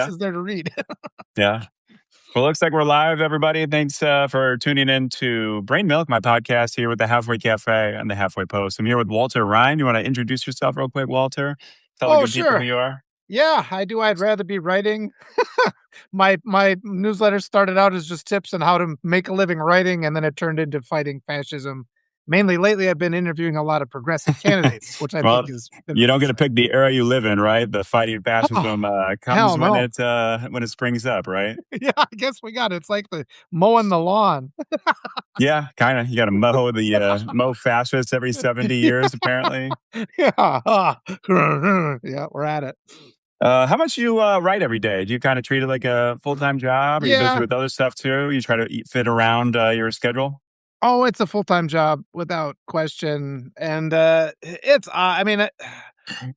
else Yeah. is there to read? Yeah. Well, looks like we're live, everybody. Thanks for tuning in to Brain Milk, my podcast here with the Halfway Cafe and the Halfway Post. I'm here with Walter Rhein. You want to introduce yourself real quick, Walter? Tell the Oh, good people who sure. you are. Yeah, I do. I'd rather be writing. My newsletter started out as just tips on how to make a living writing, and then it turned into fighting fascism. Mainly lately, I've been interviewing a lot of progressive candidates, which I think Well, has been you don't get to exciting. pick the era you live in, right? The fighting Oh, fascism comes hell no. when it springs up, right? Yeah, I guess we got it. It's like the mowing the lawn. Yeah, kind of. You got to mow fascists every 70 years, apparently. Yeah. Yeah, we're at it. How much you write every day? Do you kind of treat it like a full-time job? Are you busy Yeah. with other stuff too? You try to fit around your schedule? Oh, it's a full-time job without question. And it's I mean,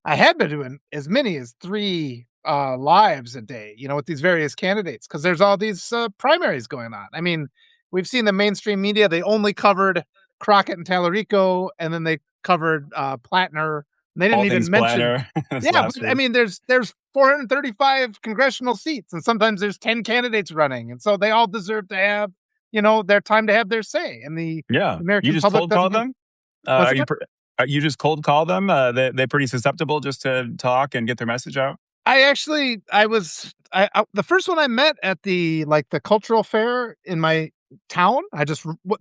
I had been doing as many as 3 lives a day, with these various candidates because there's all these primaries going on. I mean, we've seen the mainstream media, they only covered Crockett and Tallarico, and then they covered Plattner. And they didn't All things even mention. planner this Yeah, last but I week. mean, there's 435 congressional seats, and sometimes there's 10 candidates running, and so they all deserve to have, their time to have their say, and the Yeah, you American just public cold call doesn't get. them. What's Are that? you just cold call them? They're pretty susceptible just to talk and get their message out. The first one I met at the cultural fair in my town.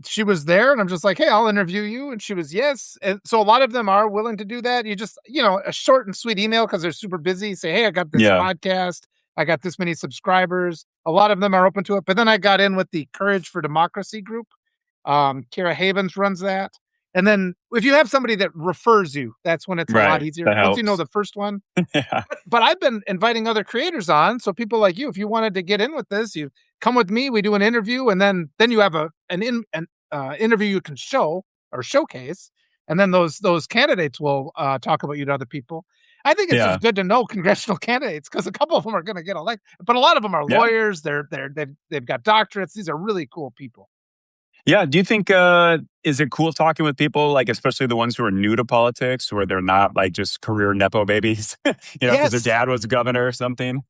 She was there, and I'm just like, "Hey, I'll interview you." And she was, "Yes." And so a lot of them are willing to do that. You just, a short and sweet email because they're super busy. Say, "Hey, I got this Yeah, podcast. I got this many subscribers." A lot of them are open to it. But then I got in with the Courage for Democracy group. Kira Havens runs that. And then if you have somebody that refers you, that's when it's a lot right. easier. That Once you know helps. the first one, Yeah, but I've been inviting other creators on. So people like you, if you wanted to get in with this, you come with me. We do an interview, and then you have an interview you can show or showcase, and then those candidates will talk about you to other people. I think it's yeah, just good to know congressional candidates because a couple of them are going to get elected, but a lot of them are yeah. lawyers. They've got doctorates. These are really cool people. Yeah. Do you think is it cool talking with people like especially the ones who are new to politics, where they're not like just career nepo babies, because their Yes, dad was a governor or something?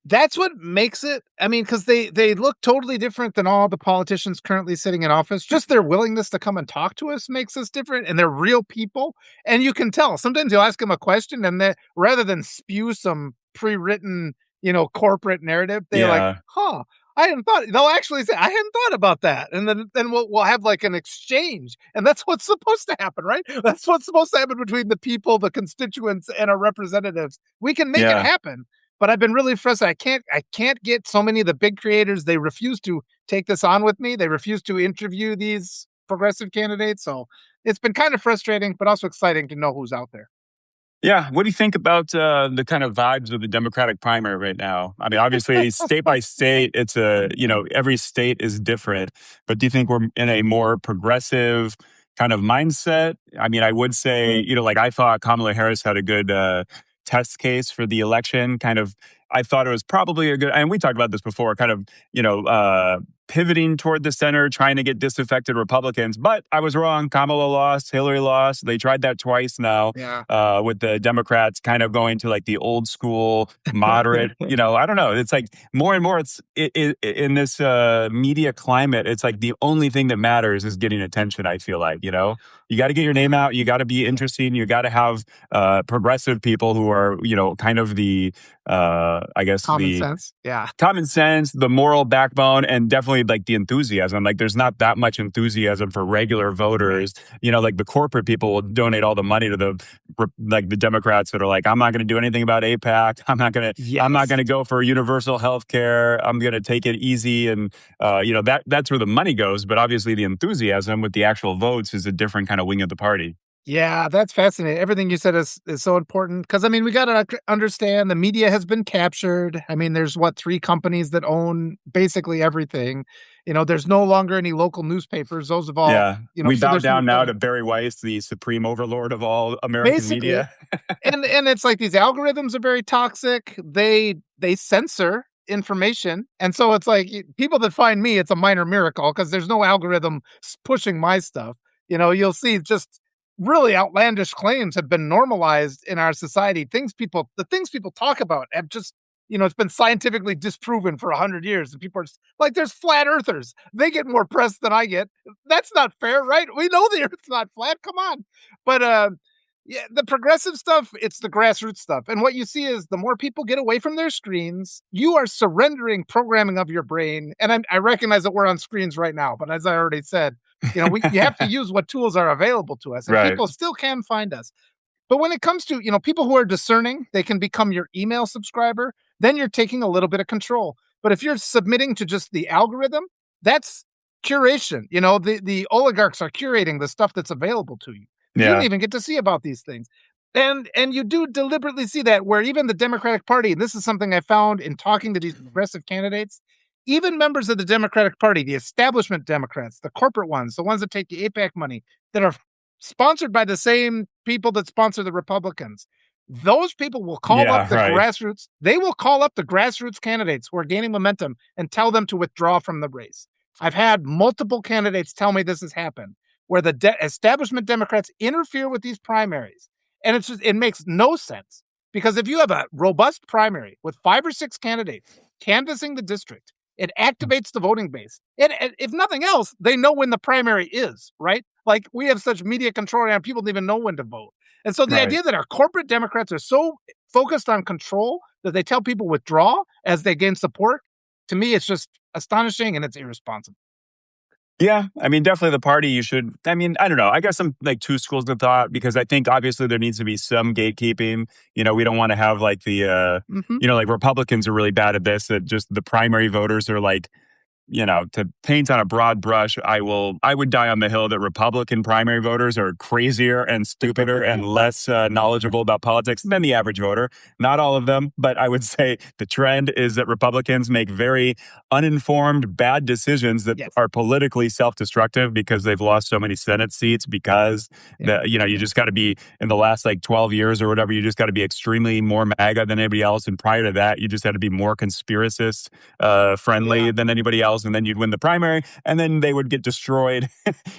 that's what makes it. I mean, because they look totally different than all the politicians currently sitting in office. Just their willingness to come and talk to us makes us different, and they're real people. And you can tell. Sometimes you'll ask them a question, and then rather than spew some pre-written, corporate narrative, they're like, Yeah, "Huh, I hadn't thought." They'll actually say, "I hadn't thought about that," and then we'll have like an exchange, and that's what's supposed to happen, right? That's what's supposed to happen between the people, the constituents, and our representatives. We can make it yeah. happen. But I've been really frustrated. I can't get so many of the big creators. They refuse to take this on with me. They refuse to interview these progressive candidates. So it's been kind of frustrating, but also exciting to know who's out there. Yeah. What do you think about the kind of vibes of the Democratic primary right now? I mean, obviously, state by state, every state is different. But do you think we're in a more progressive kind of mindset? I mean, I would say, like I thought Kamala Harris had a good test case for the election. Kind of, I thought it was probably a good, and we talked about this before, kind of, pivoting toward the center, trying to get disaffected Republicans. But I was wrong. Kamala lost, Hillary lost. They tried that twice now Yeah. with the Democrats kind of going to like the old school moderate. I don't know. It's like more and more. In this media climate. It's like the only thing that matters is getting attention. I feel like you got to get your name out. You got to be interesting. You got to have progressive people who are kind of the I guess Common the sense. Yeah. common sense, the moral backbone, and definitely like the enthusiasm. Like there's not that much enthusiasm for regular voters. Like the corporate people will donate all the money to the Democrats that are like, I'm not going to do anything about APAC. I'm not Yes. going to go for universal health care. I'm going to take it easy. And, that's where the money goes. But obviously the enthusiasm with the actual votes is a different kind of wing of the party. Yeah, that's fascinating. Everything you said is so important because I mean, we got to understand the media has been captured. I mean, there's 3 companies that own basically everything. There's no longer any local newspapers. Those have all, Yeah. We so bow there's down now to Barry Weiss, the supreme overlord of all American basically, media. and it's like these algorithms are very toxic. They censor information, and so it's like people that find me, it's a minor miracle because there's no algorithm pushing my stuff. You'll see just really outlandish claims have been normalized in our society. The things people talk about have just it's been scientifically disproven for 100 years. And people are like, there's flat earthers. They get more press than I get. That's not fair, right? We know the earth's not flat. Come on. But yeah, the progressive stuff, it's the grassroots stuff. And what you see is the more people get away from their screens, you are surrendering programming of your brain. And I recognize that we're on screens right now, but as I already said, you have to use what tools are available to us, and Right. people still can find us. But when it comes to, people who are discerning, they can become your email subscriber. Then you're taking a little bit of control. But if you're submitting to just the algorithm, that's curation. The oligarchs are curating the stuff that's available to you. You don't Yeah. even get to see about these things. And you do deliberately see that where even the Democratic Party, and this is something I found in talking to these progressive candidates, even members of the Democratic Party, the establishment Democrats, the corporate ones, the ones that take the APAC money, that are sponsored by the same people that sponsor the Republicans. Those people will call up Yeah. the Right. grassroots. They will call up the grassroots candidates who are gaining momentum and tell them to withdraw from the race. I've had multiple candidates tell me this has happened, where the establishment Democrats interfere with these primaries. And it makes no sense, because if you have a robust primary with 5 or 6 candidates canvassing the district, it activates the voting base. If nothing else, they know when the primary is, right? Like, we have such media control around, people don't even know when to vote. And so the Right. idea that our corporate Democrats are so focused on control that they tell people withdraw as they gain support, to me, it's just astonishing and it's irresponsible. Yeah, I mean, definitely the party you should. I mean, I don't know. I guess I'm like two schools of thought because I think obviously there needs to be some gatekeeping. We don't want to have like Hmm. like Republicans are really bad at this, that just the primary voters are like, to paint on a broad brush, I would die on the hill that Republican primary voters are crazier and stupider and less knowledgeable about politics than the average voter. Not all of them, but I would say the trend is that Republicans make very uninformed, bad decisions that Yes. are politically self-destructive because they've lost so many Senate seats because Yeah. you just got to be in the last like 12 years or whatever, you just got to be extremely more MAGA than anybody else. And prior to that, you just had to be more conspiracist friendly Yeah. than anybody else, and then you'd win the primary, and then they would get destroyed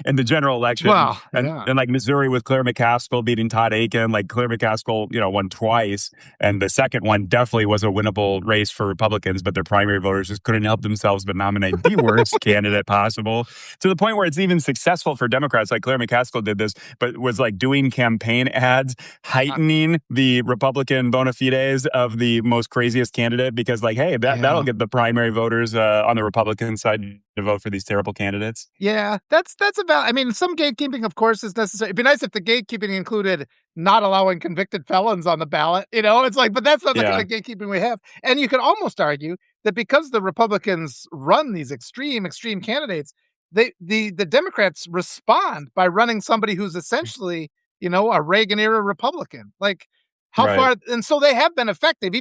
in the general election. Well, And yeah. and like Missouri with Claire McCaskill beating Todd Aiken, like Claire McCaskill, won twice, and the second one definitely was a winnable race for Republicans, but their primary voters just couldn't help themselves but nominate the worst candidate possible, to the point where it's even successful for Democrats. Like Claire McCaskill did this, but was like doing campaign ads, Uh, heightening the Republican bona fides of the most craziest candidate, because like, hey, that'll yeah. get the primary voters on the Republican side to vote for these terrible candidates. Yeah, that's about. I mean, some gatekeeping, of course, is necessary. It'd be nice if the gatekeeping included not allowing convicted felons on the ballot. It's like, but that's not the kind Yeah. of gatekeeping we have. And you could almost argue that because the Republicans run these extreme candidates, the Democrats respond by running somebody who's essentially, a Reagan era Republican. Like, how Right. far? And so they have been effective.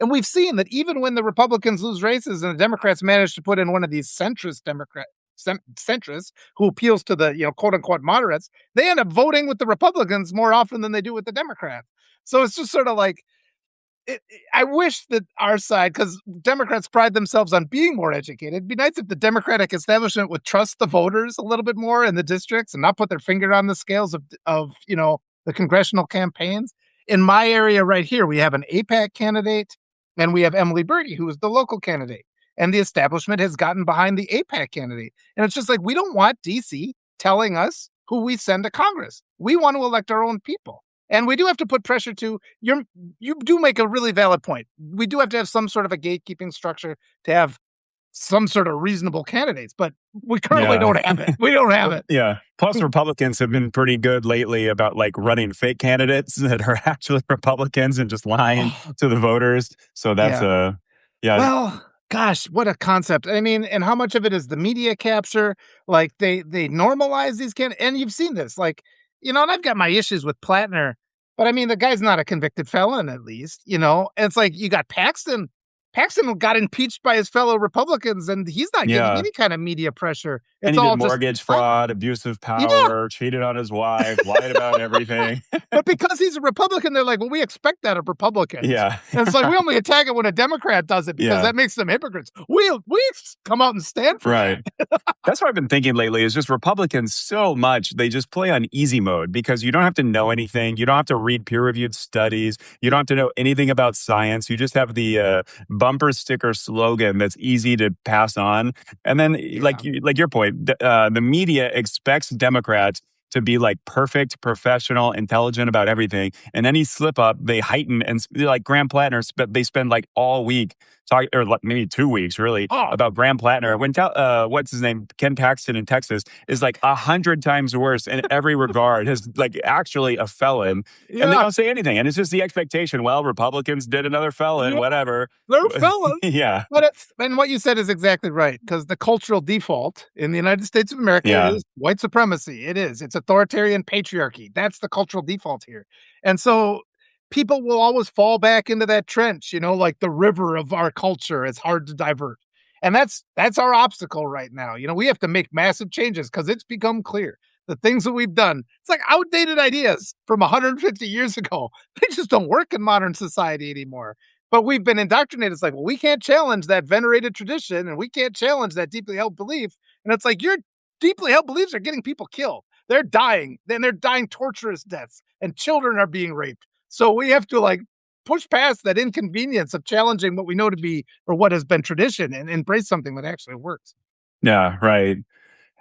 And we've seen that even when the Republicans lose races and the Democrats manage to put in one of these centrists who appeals to the, quote unquote moderates, they end up voting with the Republicans more often than they do with the Democrats. So it's just sort of like, I wish that our side, because Democrats pride themselves on being more educated. It'd be nice if the Democratic establishment would trust the voters a little bit more in the districts and not put their finger on the scales of the congressional campaigns. In my area right here, we have an APAC candidate, and we have Emily Berge, who is the local candidate. And the establishment has gotten behind the APAC candidate. And it's just like, we don't want DC telling us who we send to Congress. We want to elect our own people. And we do have to put pressure to you do make a really valid point. We do have to have some sort of a gatekeeping structure to have some sort of reasonable candidates, but we currently Yeah. don't have it. We don't have Well, it. yeah. Plus, Republicans have been pretty good lately about like running fake candidates that are actually Republicans and just lying Oh, to the voters. So that's yeah. yeah, Well, gosh, what a concept. I mean, and how much of it is the media capture? Like, they normalize these and you've seen this, like, and I've got my issues with Plattner, but I mean, the guy's not a convicted felon, at least, And it's like, you got Paxton. Paxton got impeached by his fellow Republicans, and he's not getting yeah, any kind of media pressure. And It's he did all just, mortgage "Oh, fraud, abusive yeah." power, cheated on his wife, lied about everything. But because he's a Republican, they're like, "Well, we expect that of Republicans." Yeah. And it's like, we only attack it when a Democrat does it because Yeah. that makes them hypocrites. We come out and stand for that. Right. That's what I've been thinking lately is just Republicans so much, they just play on easy mode because you don't have to know anything. You don't have to read peer reviewed studies. You don't have to know anything about science. You just have the bumper sticker slogan that's easy to pass on. And then, Yeah. like your point, the media expects Democrats to be like perfect, professional, intelligent about everything. And any slip up, they heighten and like Graham Plattner, they spend like all week talking, or like maybe 2 weeks really, Oh, about Graham Plattner. When what's his name, Ken Paxton in Texas is like 100 times worse in every regard. Is like actually a felon, and they yeah. don't say anything. And it's just the expectation. Well, Republicans did another felon, Yeah. whatever. They're felons. Yeah, But it's and what you said is exactly right, because the cultural default in the United States of America yeah, is white supremacy. It is. It's authoritarian patriarchy. That's the cultural default here. And so people will always fall back into that trench, like the river of our culture. It's hard to divert. And that's our obstacle right now. We have to make massive changes because it's become clear the things that we've done. It's like outdated ideas from 150 years ago. They just don't work in modern society anymore. But we've been indoctrinated. It's like, well, we can't challenge that venerated tradition and we can't challenge that deeply held belief. And it's like, your deeply held beliefs are getting people killed. They're dying. Then they're dying torturous deaths and children are being raped. So we have to like push past that inconvenience of challenging what we know to be or what has been tradition and embrace something that actually works. yeah, right.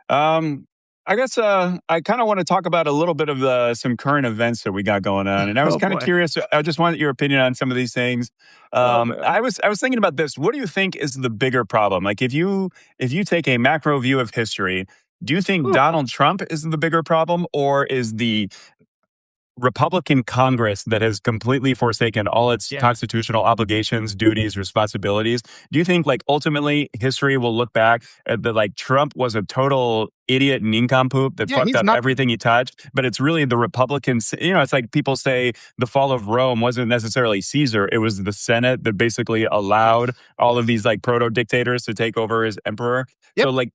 Um, I guess I kind of want to talk about a little bit of some current events that we got going on, and I was Oh kind of boy. curious. I just wanted your opinion on some of these things. Oh man. I was thinking about this. What do you think is the bigger problem? Like, if you take a macro view of history, do you think Whew. Donald Trump is the bigger problem, or is the Republican Congress that has completely forsaken all its Yeah. constitutional obligations, duties, responsibilities? Do you think like ultimately history will look back at the like Trump was a total idiot nincompoop that Yeah, fucked he's up nothing. everything he touched, but it's really the Republicans, it's like people say the fall of Rome wasn't necessarily Caesar, it was the Senate that basically allowed all of these like proto dictators to take over as emperor. So Yep. like,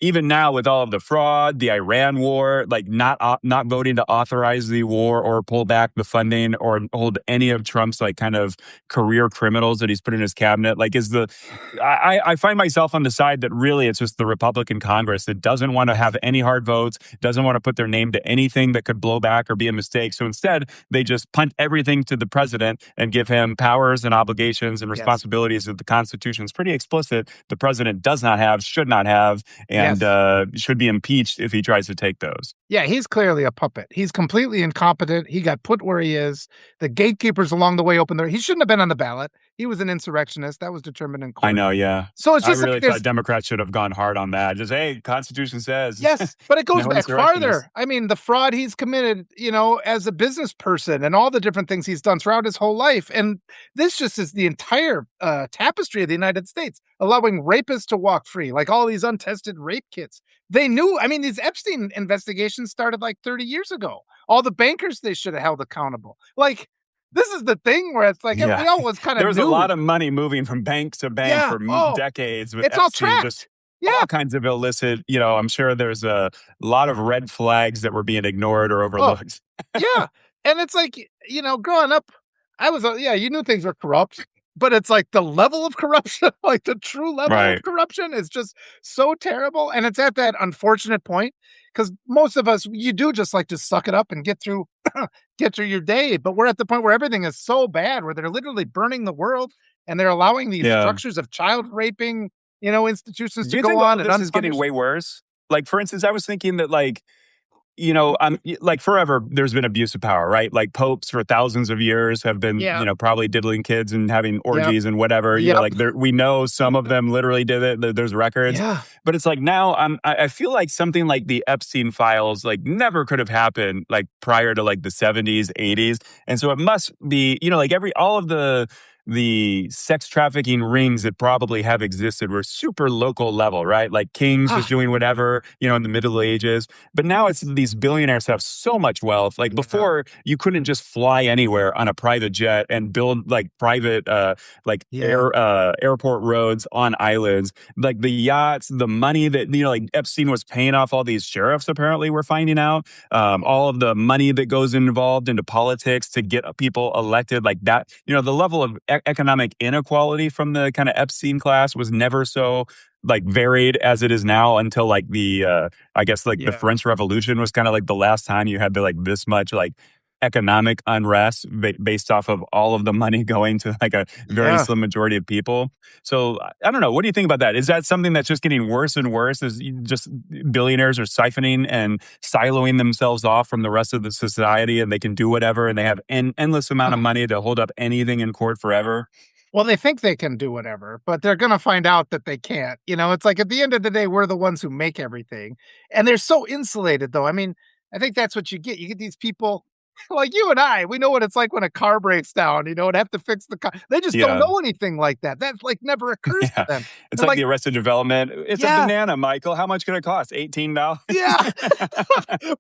even now with all of the fraud, the Iran war, like not voting to authorize the war or pull back the funding or hold any of Trump's like kind of career criminals that he's put in his cabinet, like is the I find myself on the side that really it's just the Republican Congress that doesn't want to have any hard votes, doesn't want to put their name to anything that could blow back or be a mistake. So instead, they just punt everything to the president and give him powers and obligations and Yes. responsibilities that the Constitution is pretty explicit the president does not have, should not have, and Yes. should be impeached if he tries to take those. Yeah, he's clearly a puppet. He's completely incompetent. He got put where he is. The gatekeepers along the way opened their he shouldn't have been on the ballot. He was an insurrectionist. That was determined in I court. know, yeah. So it's I just like really thought there's Democrats should have gone hard on that. Just, hey, Constitution says yes, but it goes no back insurrectionists. farther. I mean, the fraud he's committed, as a business person and all the different things he's done throughout his whole life. And this just is the entire tapestry of the United States, allowing rapists to walk free, like all these untested rape kits. They knew, I mean, these Epstein investigations started like 30 years ago. All the bankers they should have held accountable. Like, this is the thing where it's like Yeah. we always kind There of was a knew. lot of money moving from bank to bank Yeah. for Oh, decades with it's all Epstein, just tracked. Yeah. all kinds of illicit, I'm sure there's a lot of red flags that were being ignored or Oh, overlooked. yeah, and it's like, growing up, I was, yeah, you knew things were corrupt, but it's like the level of corruption, like the true level of Right. corruption is just so terrible, and it's at that unfortunate point because most of us, you do just like to suck it up and get through get through your day, but we're at the point where everything is so bad, where they're literally burning the world, and they're allowing these Yeah. structures of child raping, institutions Do to you go think all on of and this is getting unpunished. way worse? Like, for instance, I was thinking that, like, I'm like forever there's been abuse of power, right? Like popes for thousands of years have been, Yeah. probably diddling kids and having Yep. orgies and whatever, Yep. like we know some of them literally did it. There's records. Yeah. But it's like now I feel like something like the Epstein files like never could have happened like prior to like the 70s, 80s. And so it must be, like all of the the sex trafficking rings that probably have existed were super local level, right? Like kings just Ah, doing whatever, in the Middle Ages. But now it's these billionaires have so much wealth. Like yeah, before, you couldn't just fly anywhere on a private jet and build like private, like yeah, airport roads on islands. Like the yachts, the money that, like Epstein was paying off all these sheriffs, apparently, we're finding out. yeah. All of the money that goes involved into politics to get people elected, like that, the level of economic inequality from the kind of Epstein class was never so like varied as it is now until like I guess like the Yeah. French Revolution was kind of like the last time you had like this much like economic unrest based off of all of the money going to like a very Yeah. slim majority of people. So I don't know. What do you think about that? Is that something that's just getting worse and worse as just billionaires are siphoning and siloing themselves off from the rest of the society and they can do whatever and they have an endless amount of money to hold up anything in court forever? Well, they think they can do whatever, but they're gonna find out that they can't. It's like at the end of the day, we're the ones who make everything. And they're so insulated though. I mean, I think that's what you get. You get these people like you and I, we know what it's like when a car breaks down, and have to fix the car. They just don't Yeah. know anything like that. That like never occurs to Yeah. them. It's They're like like, the Arrested Development. It's a yeah, banana, Michael. How much could it cost? $18. yeah.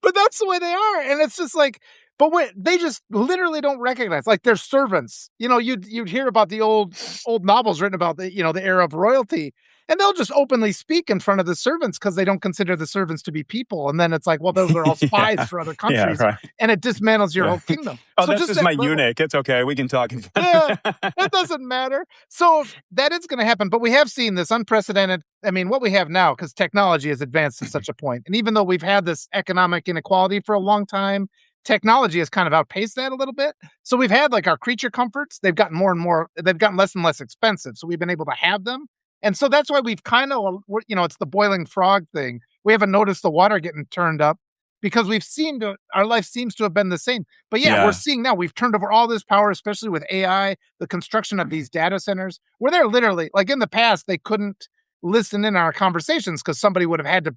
But that's the way they are, and it's just like, but when they just literally don't recognize, like, they're servants. You'd hear about the old novels written about the era of royalty, and they'll just openly speak in front of the servants because they don't consider the servants to be people, and then it's like, well, those are all spies Yeah. for other Yeah, countries, right. and it dismantles your Yeah. whole kingdom. Oh, So that's just just that my level. eunuch. It's okay. We can talk in front of Yeah, him. it doesn't matter. So that is gonna happen, but we have seen this unprecedented. I mean, what we have now, because technology has advanced to such a point, and even though we've had this economic inequality for a long time, technology has kind of outpaced that a little bit. So we've had, like, our creature comforts, they've gotten less and less expensive, so we've been able to have them, and so that's why we've kinda, it's the boiling frog thing. We haven't noticed the water getting turned up because our life seems to have been the same. But yeah, we're Yeah. seeing now we've turned over all this power, especially with AI, the construction of these data centers, where they're literally like in the past, they couldn't listen in on our conversations because somebody would have had to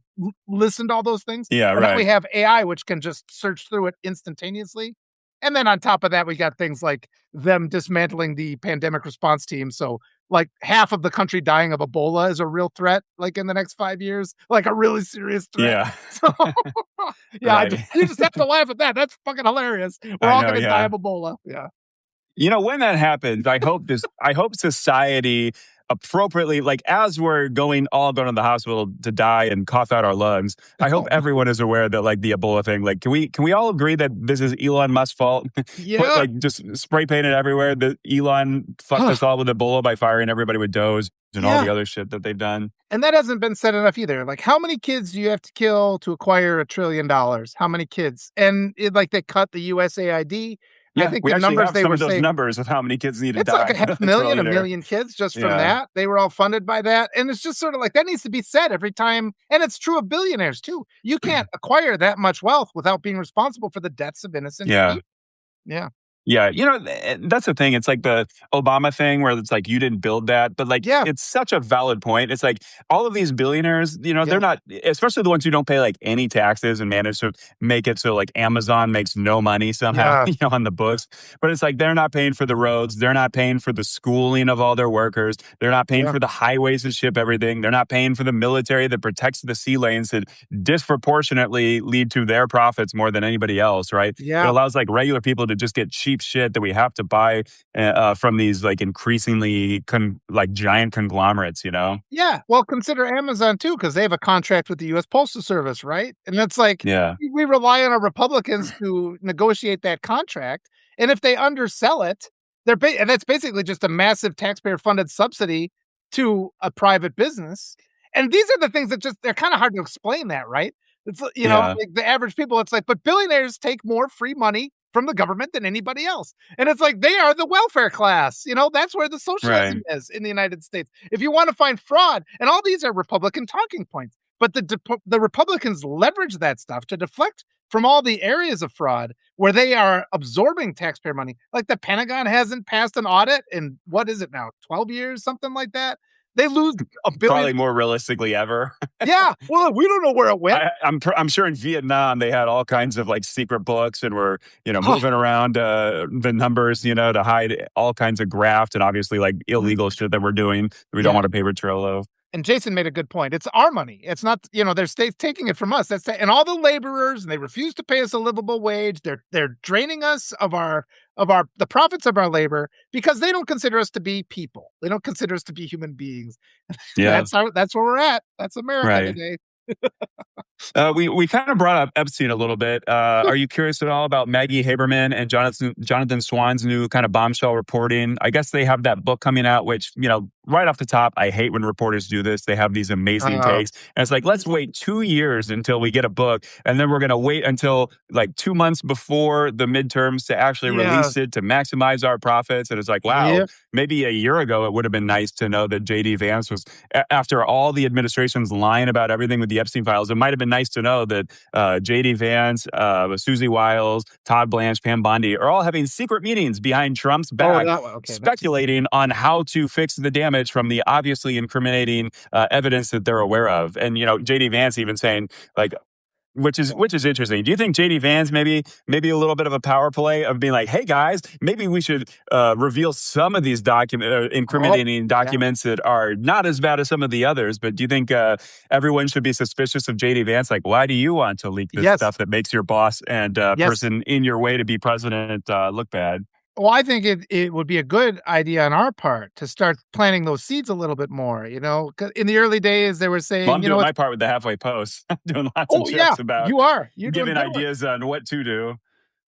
listen to all those things. Yeah, But now we right. have AI, which can just search through it instantaneously. And then on top of that, we got things like them dismantling the pandemic response team. So, like, half of the country dying of Ebola is a real threat, like in the next 5 years, like a really serious threat. Yeah. So, yeah, Right. you just have to laugh at that. That's fucking hilarious. We're I all know, gonna die yeah. of Ebola. Yeah. When that happens, I hope society appropriately, like as we're going to the hospital to die and cough out our lungs, I hope Oh, no. everyone is aware that like the Ebola thing, like can we all agree that this is Elon Musk's fault? Put Yeah. like just spray painted everywhere that Elon fucked us all with Ebola by firing everybody with dose and all the Yeah. other shit that they've done. And that hasn't been said enough either. Like, how many kids do you have to kill to acquire $1 trillion? How many kids? And like they cut the USAID. I Yeah, think we the actually numbers have they some were of those saying, numbers of how many kids need to it's like a die. half It's million, really a there. million kids just from Yeah. that. They were all funded by that. And it's just sort of like that needs to be said every time. And it's true of billionaires too. You can't acquire that much wealth without being responsible for the deaths of innocent Yeah. people. Yeah. Yeah, that's the thing. It's like the Obama thing where it's like you didn't build that, but like Yeah. it's such a valid point. It's like all of these billionaires, they're Yeah. not, especially the ones who don't pay like any taxes and manage to make it so like Amazon makes no money somehow, Yeah. on the books. But it's like they're not paying for the roads, they're not paying for the schooling of all their workers, they're not paying Yeah. for the highways that ship everything, they're not paying for the military that protects the sea lanes that disproportionately lead to their profits more than anybody else, right? It Yeah. allows like regular people to just get cheap shit that we have to buy from these like increasingly like giant conglomerates, Yeah, well, consider Amazon too, because they have a contract with the US Postal Service, right? And it's like, Yeah, we rely on our Republicans to negotiate that contract, and if they undersell it, and that's basically just a massive taxpayer-funded subsidy to a private business, and these are the things that just they're kinda hard to explain that, right? It's yeah, like the average people, it's like, but billionaires take more free money from the government than anybody else, and it's like, they are the welfare class, that's where the right. socialism is in the United States. If you want to find fraud, and all these are Republican talking points, but the Republicans leverage that stuff to deflect from all the areas of fraud where they are absorbing taxpayer money. Like the Pentagon hasn't passed an audit in what is it now, 12 years, something like that. They lose a billion. Probably more realistically ever. Yeah, well, we don't know where it went. I'm sure in Vietnam they had all kinds of like secret books and were Oh, moving around the numbers to hide all kinds of graft and obviously like mhm. illegal shit that we're doing that we don't Yeah. want a paper trail of. And Jason made a good point. It's our money. It's not, they're states taking it from us. And all the laborers, and they refuse to pay us a livable wage. They're draining us of our the profits of our labor because they don't consider us to be people. They don't consider us to be human beings. Yeah, That's where we're at. That's America right. today. We kind of brought up Epstein a little bit. Are you curious at all about Maggie Haberman and Jonathan Swan's new kind of bombshell reporting? I guess they have that book coming out, which right off the top, I hate when reporters do this. They have these amazing Uh, takes, and it's like let's wait 2 years until we get a book, and then we're going to wait until like 2 months before the midterms to actually yeah. release it to maximize our profits. And it's like, wow, Yeah. maybe a year ago it would have been nice to know that JD Vance was after all the administration's lying about everything with the Epstein files. It might have been nice to know that JD Vance, Susie Wiles, Todd Blanche, Pam Bondi are all having secret meetings behind Trump's Oh, back, that one. Okay. speculating on how to fix the damage from the obviously incriminating evidence that they're aware of. And JD Vance even saying like, which is interesting. Do you think JD Vance maybe a little bit of a power play of being like, hey guys, maybe we should reveal some of these Oh, incriminating yeah. documents that are not as bad as some of the others? But do you think everyone should be suspicious of JD Vance? Like, why do you want to leak this Yes. stuff that makes your boss and Yes. person in your way to be president look bad? Well, I think it would be a good idea on our part to start planting those seeds a little bit more, 'cause in the early days, they were Well, saying, I'm doing it's my part with the halfway post. I'm doing lots of oh, yeah, jokes about you are. You're doing giving good work. ideas on what to do.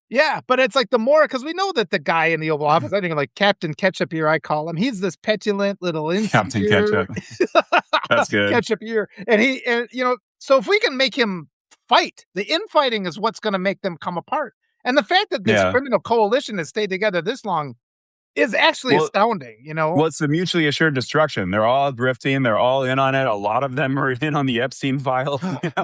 Yeah, but it's like the more because we know that the guy in the Oval Office, I think like Captain Ketchup here, I call him, he's this petulant little Captain insecure Ketchup. That's good. Ketchup here, so if we can make him fight, the infighting is what's gonna make them come apart, and the fact that this Yeah. criminal coalition has stayed together this long is actually Well, astounding, you know? Well, it's the mutually assured destruction. They're all drifting. They're all in on it. A lot of them are in on the Epstein files.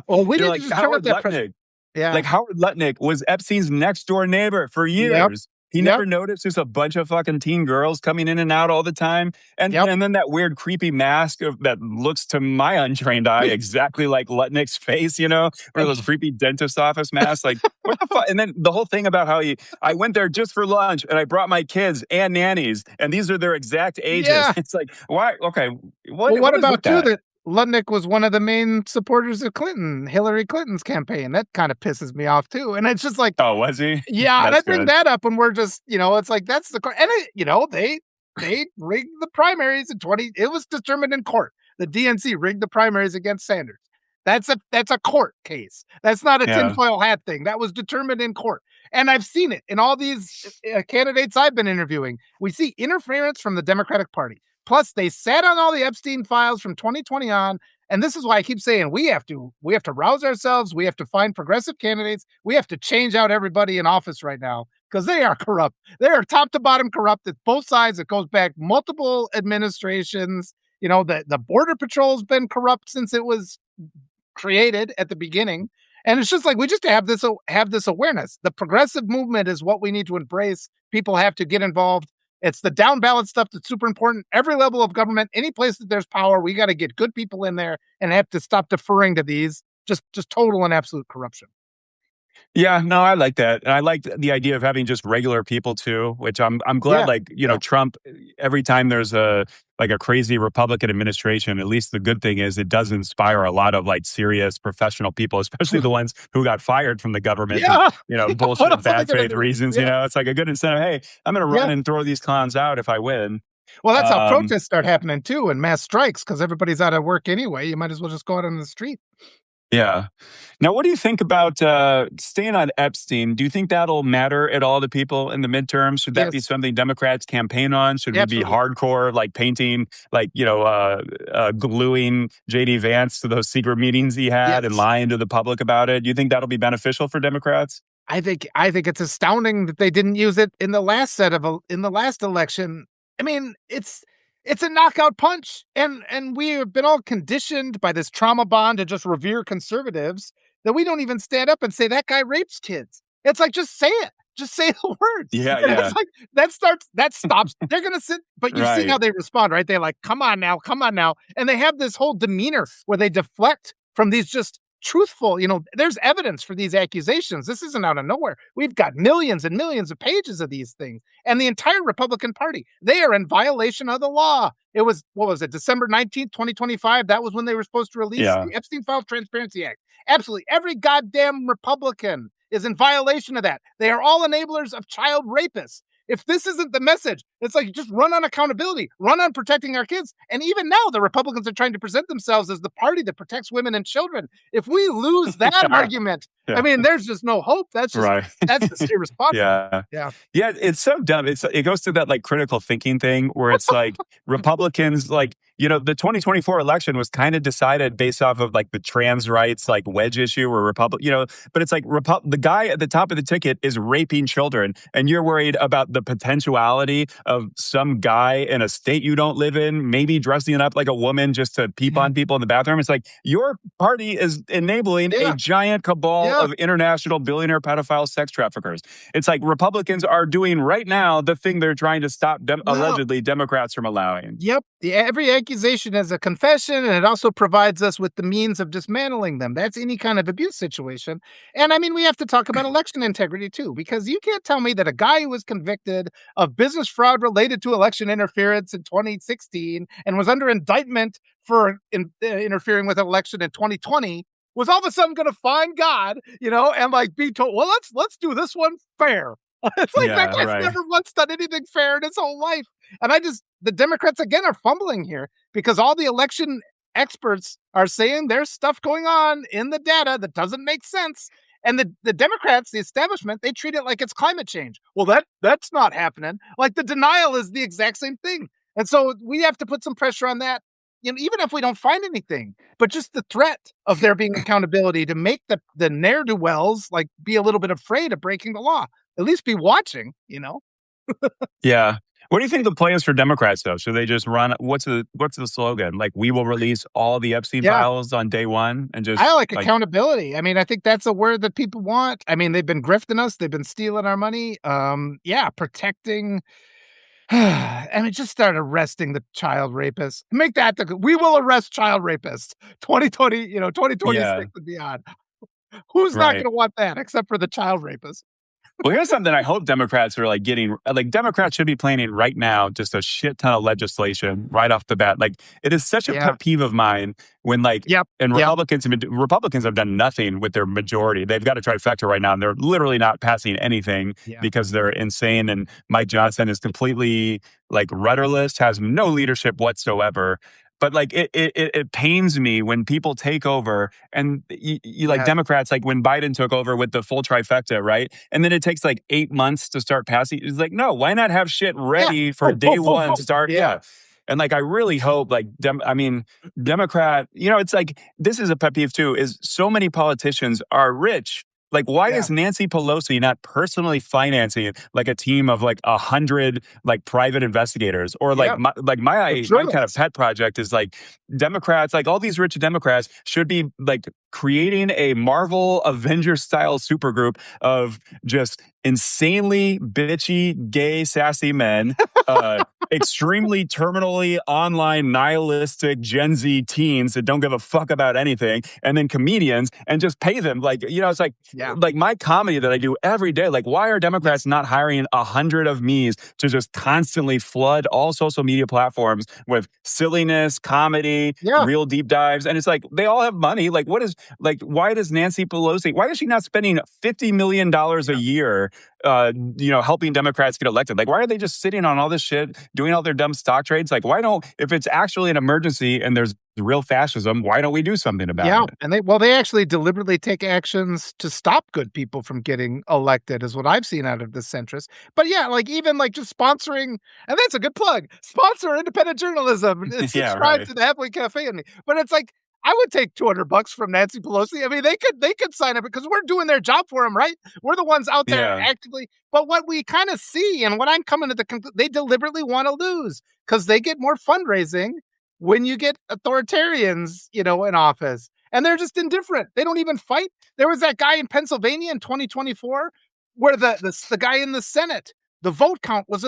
Well, we need to Like just turn up Howard that pressure. Lutnick. Yeah. Like Howard Lutnick was Epstein's next door neighbor for Yep. years. He Yep. never noticed there's a bunch of fucking teen girls coming in and out all the time. And Yep. and then that weird creepy mask that looks to my untrained eye exactly like Lutnick's face, one of those creepy dentist office masks. Like, what the fuck? And then the whole thing about how I went there just for lunch and I brought my kids and nannies, and these are their exact ages. Yeah. It's like, why? Okay, Well, what what is with about too that? that Lutnick was one of the main supporters of Hillary Clinton's campaign? That kinda pisses me off too, and it's just like, Oh, was he? yeah, and I That's bring good. that up when we're just, it's like that's and they rigged the primaries in 20 it was determined in court. The DNC rigged the primaries against Sanders. That's a court case. That's not a Yeah. tinfoil hat thing. That was determined in court. And I've seen it in all these candidates I've been interviewing. We see interference from the Democratic Party. Plus, they sat on all the Epstein files from 2020 on. And this is why I keep saying we have to rouse ourselves. We have to find progressive candidates. We have to change out everybody in office right now because they are corrupt. They are top to bottom corrupt at both sides. It goes back multiple administrations. The Border Patrol's been corrupt since it was created at the beginning. And it's just like we just have this awareness. The progressive movement is what we need to embrace. People have to get involved. It's the down ballot stuff that's super important. Every level of government, any place that there's power, we got to get good people in there and have to stop deferring to these just total and absolute corruption. Yeah, no, I like that. And I like the idea of having just regular people too, which I'm glad Yeah. like, Yeah. Trump every time there's a crazy Republican administration, at least the good thing is it does inspire a lot of like serious professional people, especially the ones who got fired from the government for, Yeah. What bullshit else are they bad gonna faith do? reasons, Yeah. it's like a good incentive. Hey, I'm going to run Yeah. and throw these clowns out if I win. Well, that's how Um, protests start happening too and mass strikes because everybody's out of work anyway. You might as well just go out on the street. yeah. Now, what do you think about staying on Epstein? Do you think that'll matter at all to people in the midterms? Should that be Yes. something Democrats campaign on? Should we be Absolutely. hardcore, like painting, like, gluing JD Vance to those secret meetings he had and Yes. lying to the public about it? Do you think that'll be beneficial for Democrats? I think it's astounding that they didn't use it in the last election. I mean, it's a knockout punch, and we have been all conditioned by this trauma bond to just revere conservatives that we don't even stand up and say that guy rapes kids. It's like just say it. Just say the words. Yeah, And it's yeah. like that stops. They're gonna sit, but you've seen how Right. they respond, right? They're like, come on now. And they have this whole demeanor where they deflect from these just truthful, there's evidence for these accusations. This isn't out of nowhere. We've got millions and millions of pages of these things. And the entire Republican Party, they are in violation of the law. It was, what was it, December 19th, 2025? That was when they were supposed to release Yeah. the Epstein Files Transparency Act. Absolutely. Every goddamn Republican is in violation of that. They are all enablers of child rapists. If this isn't the message, it's like just run on accountability, run on protecting our kids. And even now, the Republicans are trying to present themselves as the party that protects women and children. If we lose that Yeah. argument, I Yeah. mean, there's just no hope. Right. That's just irresponsible. Yeah. Yeah. Yeah, it's so dumb. It goes to that like critical thinking thing where it's like Republicans like, the 2024 election was kind of decided based off of like the trans rights like wedge issue where but it's like the guy at the top of the ticket is raping children and you're worried about the potentiality of some guy in a state you don't live in maybe dressing up like a woman just to peep Yeah. on people in the bathroom. It's like your party is enabling a Yeah. giant cabal Yeah. of international billionaire pedophile sex traffickers. It's like Republicans are doing right now the thing they're trying to stop Well, allegedly Democrats from allowing. yep. Every accusation is a confession, and it also provides us with the means of dismantling them. That's any kind of abuse situation. And I mean, we have to talk about election integrity too, because you can't tell me that a guy who was convicted of business fraud related to election interference in 2016 and was under indictment for interfering with an election in 2020 was all of a sudden going to find God, and like be told, well, let's do this one fair. It's like that Yeah, guy's right. never once done anything fair in his whole life. And the Democrats again are fumbling here because all the election experts are saying there's stuff going on in the data that doesn't make sense. And the Democrats, the establishment, they treat it like it's climate change. Well, that's not happening. Like the denial is the exact same thing. And so we have to put some pressure on that, even if we don't find anything, but just the threat of there being accountability to make the ne'er-do-wells like be a little bit afraid of breaking the law. At least be watching. Yeah. What do you think the play is for Democrats though? Should they just run what's the slogan? Like we will release all the Epstein Yeah. files on day one and just I like like accountability. I mean, I think that's a word that people want. I mean, they've been grifting us, they've been stealing our money. Yeah, protecting. I mean, just start arresting the child rapists. Make that we will arrest child rapists. 2020, 2026 yeah, and beyond. Who's not right. going to want that except for the child rapists? Well, here's something I hope Democrats are like getting like Democrats should be planning right now just a shit ton of legislation right off the bat. Like it is such a Yeah. pet peeve of mine when like Yep. and Yep. Republicans have done nothing with their majority. They've got a trifecta right now and they're literally not passing anything Yeah. because they're insane and Mike Johnson is completely like rudderless, has no leadership whatsoever. But like it pains me when people take over and you like Yeah. Democrats, like when Biden took over with the full trifecta, right? And then it takes like 8 months to start passing. It's like, no, why not have shit Yeah. ready for Boom, boom, day boom, one boom. start? Yeah. Yeah. And like, I really hope like, Democrat, it's like, this is a pet peeve too, is so many politicians are rich. Like, why Yeah. is Nancy Pelosi not personally financing like a team of like 100 like private investigators or like Yeah. my kind of Journalists. pet project is like Democrats, like all these rich Democrats should be like creating a Marvel Avengers style supergroup of just insanely bitchy, gay, sassy men, extremely terminally online nihilistic Gen Z teens that don't give a fuck about anything, and then comedians and just pay them. Like, it's Yeah. like my comedy that I do every day. Like, why are Democrats not hiring 100 of me's to just constantly flood all social media platforms with silliness, comedy, Yeah. real deep dives? And it's like, they all have money. Like, why does Nancy Pelosi, why is she not spending $50 million a year, helping Democrats get elected? Like, why are they just sitting on all this shit, doing all their dumb stock trades? Like, if it's actually an emergency and there's real fascism, why don't we do something about Yeah, it? and they actually deliberately take actions to stop good people from getting elected is what I've seen out of the centrists. But yeah, like even like just sponsoring, and that's a good plug, sponsor independent journalism and Yeah, subscribe right. to the Happily Cafe and me. But it's like I would take $200 from Nancy Pelosi. I mean, they could sign up because we're doing their job for them, right? We're the ones out there Yeah. actively. But what we kind of see and what I'm coming to the conclusion, they deliberately want to lose because they get more fundraising when you get authoritarians, in office. And they're just indifferent. They don't even fight. There was that guy in Pennsylvania in 2024 where the guy in the Senate, the vote count was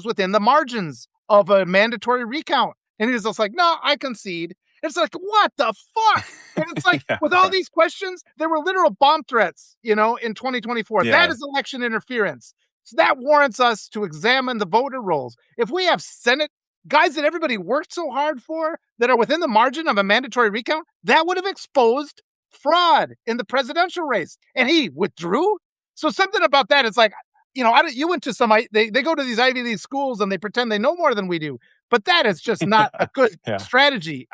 within the margins of a mandatory recount, and he was just like, "No, I concede." It's like, what the fuck? And it's like, Yeah, with all these questions, there were literal bomb threats, in 2024. That yeah. is election interference. So that warrants us to examine the voter rolls. If we have Senate guys that everybody worked so hard for that are within the margin of a mandatory recount, that would have exposed fraud in the presidential race. And he withdrew. So something about that is like, you went to they go to these Ivy League schools and they pretend they know more than we do. But that is just not a good Yeah. strategy.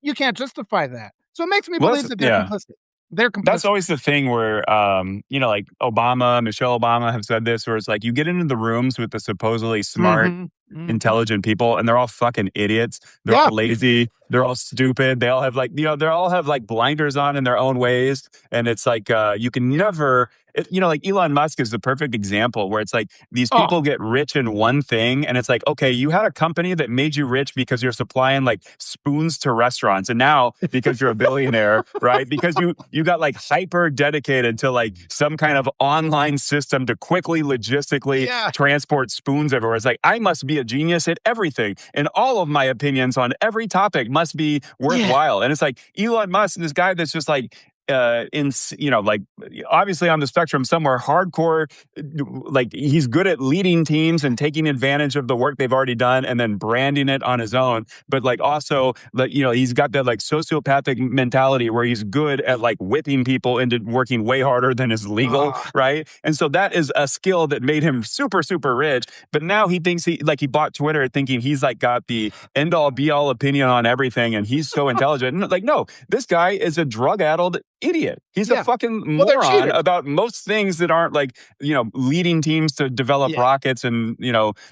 You can't justify that. So it makes me Well, believe that's that they're yeah. complicit. They're That's complicit. always the thing where, like Michelle Obama have said this, where it's like you get into the rooms with the supposedly smart, Hmm. Hmm. intelligent people, and they're all fucking idiots. They're Yeah. all lazy. They're all stupid. They all have they all have like blinders on in their own ways. And it's like, you can never, like Elon Musk is the perfect example where it's like these Oh, people get rich in one thing. And it's like, okay, you had a company that made you rich because you're supplying like spoons to restaurants. And now because you're a billionaire, right? Because you got like hyper dedicated to like some kind of online system to quickly logistically yeah. transport spoons everywhere. It's like, I must be a genius at everything. And all of my opinions on every topic must be Yeah. worthwhile. And it's like Elon Musk, this guy that's just like, like obviously on the spectrum somewhere hardcore, like he's good at leading teams and taking advantage of the work they've already done and then branding it on his own, but like also like he's got that like sociopathic mentality where he's good at like whipping people into working way harder than is legal, Oh, right? And so that is a skill that made him super rich, but now he thinks he bought Twitter thinking he's like got the end all be all opinion on everything and he's so intelligent. And like, no, this guy is a drug addled idiot. He's a yeah. fucking Well, they're moron cheaters. about most things that aren't like, leading teams to develop Yeah. rockets and,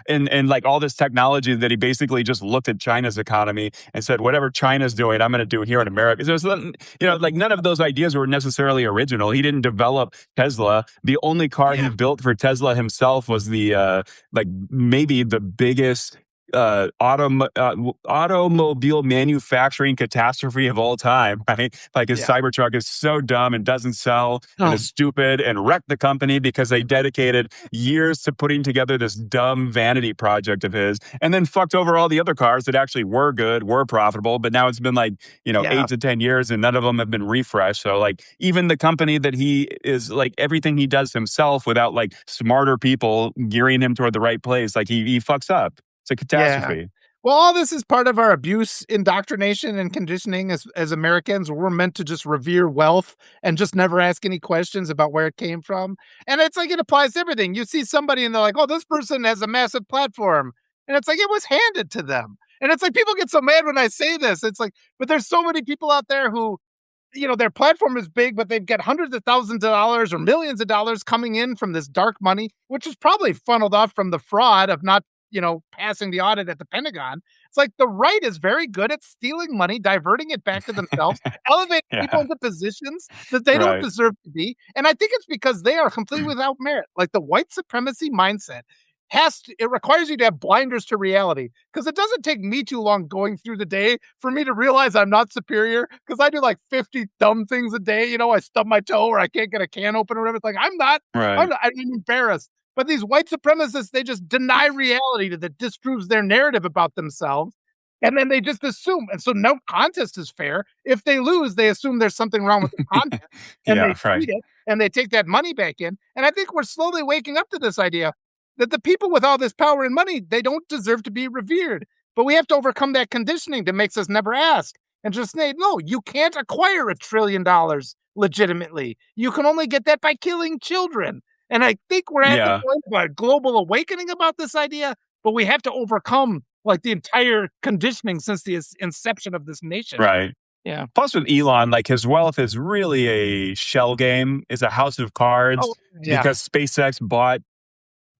and like all this technology that he basically just looked at China's economy and said, whatever China's doing, I'm going to do here in America. So, like none of those ideas were necessarily original. He didn't develop Tesla. The only car he Yeah. built for Tesla himself was like maybe the biggest automobile manufacturing catastrophe of all time, right? Like his Yeah. Cybertruck is so dumb and doesn't sell and Oh, is stupid and wrecked the company because they dedicated years to putting together this dumb vanity project of his and then fucked over all the other cars that actually were good, were profitable. But now it's been like, yeah. 8 to 10 years and none of them have been refreshed. So like even the company that he is like everything he does himself without like smarter people gearing him toward the right place, like he fucks up. It's a Yeah. catastrophe. Well, all this is part of our abuse, indoctrination, and conditioning as Americans. We're meant to just revere wealth and just never ask any questions about where it came from. And it's like it applies to everything. You see somebody and they're like, "Oh, this person has a massive platform," and it's like it was handed to them. And it's like people get so mad when I say this. It's like, but there's so many people out there who their platform is big, but they've got hundreds of thousands of dollars or millions of dollars coming in from this dark money, which is probably funneled off from the fraud of not, passing the audit at the Pentagon. It's like the right is very good at stealing money, diverting it back to themselves, elevating people Yeah. into positions that they don't Right. deserve to be. And I think it's because they are completely without merit. Like the white supremacy mindset it requires you to have blinders to reality because it doesn't take me too long going through the day for me to realize I'm not superior because I do like 50 dumb things a day. I stub my toe or I can't get a can open or whatever. It's like, Right. I'm embarrassed. But these white supremacists, they just deny reality that disproves their narrative about themselves. And then they just assume. And so no contest is fair. If they lose, they assume there's something wrong with the contest and Yeah. they Right. cheat it and they take that money back in. And I think we're slowly waking up to this idea that the people with all this power and money, they don't deserve to be revered. But we have to overcome that conditioning that makes us never ask and just say, no, you can't acquire $1 trillion legitimately. You can only get that by killing children. And I think we're at the Yeah. point of a global awakening about this idea, but we have to overcome like the entire conditioning since the inception of this nation. Right. Yeah. Plus, with Elon, like his wealth is really a shell game, is a house of cards Oh, yeah. because SpaceX bought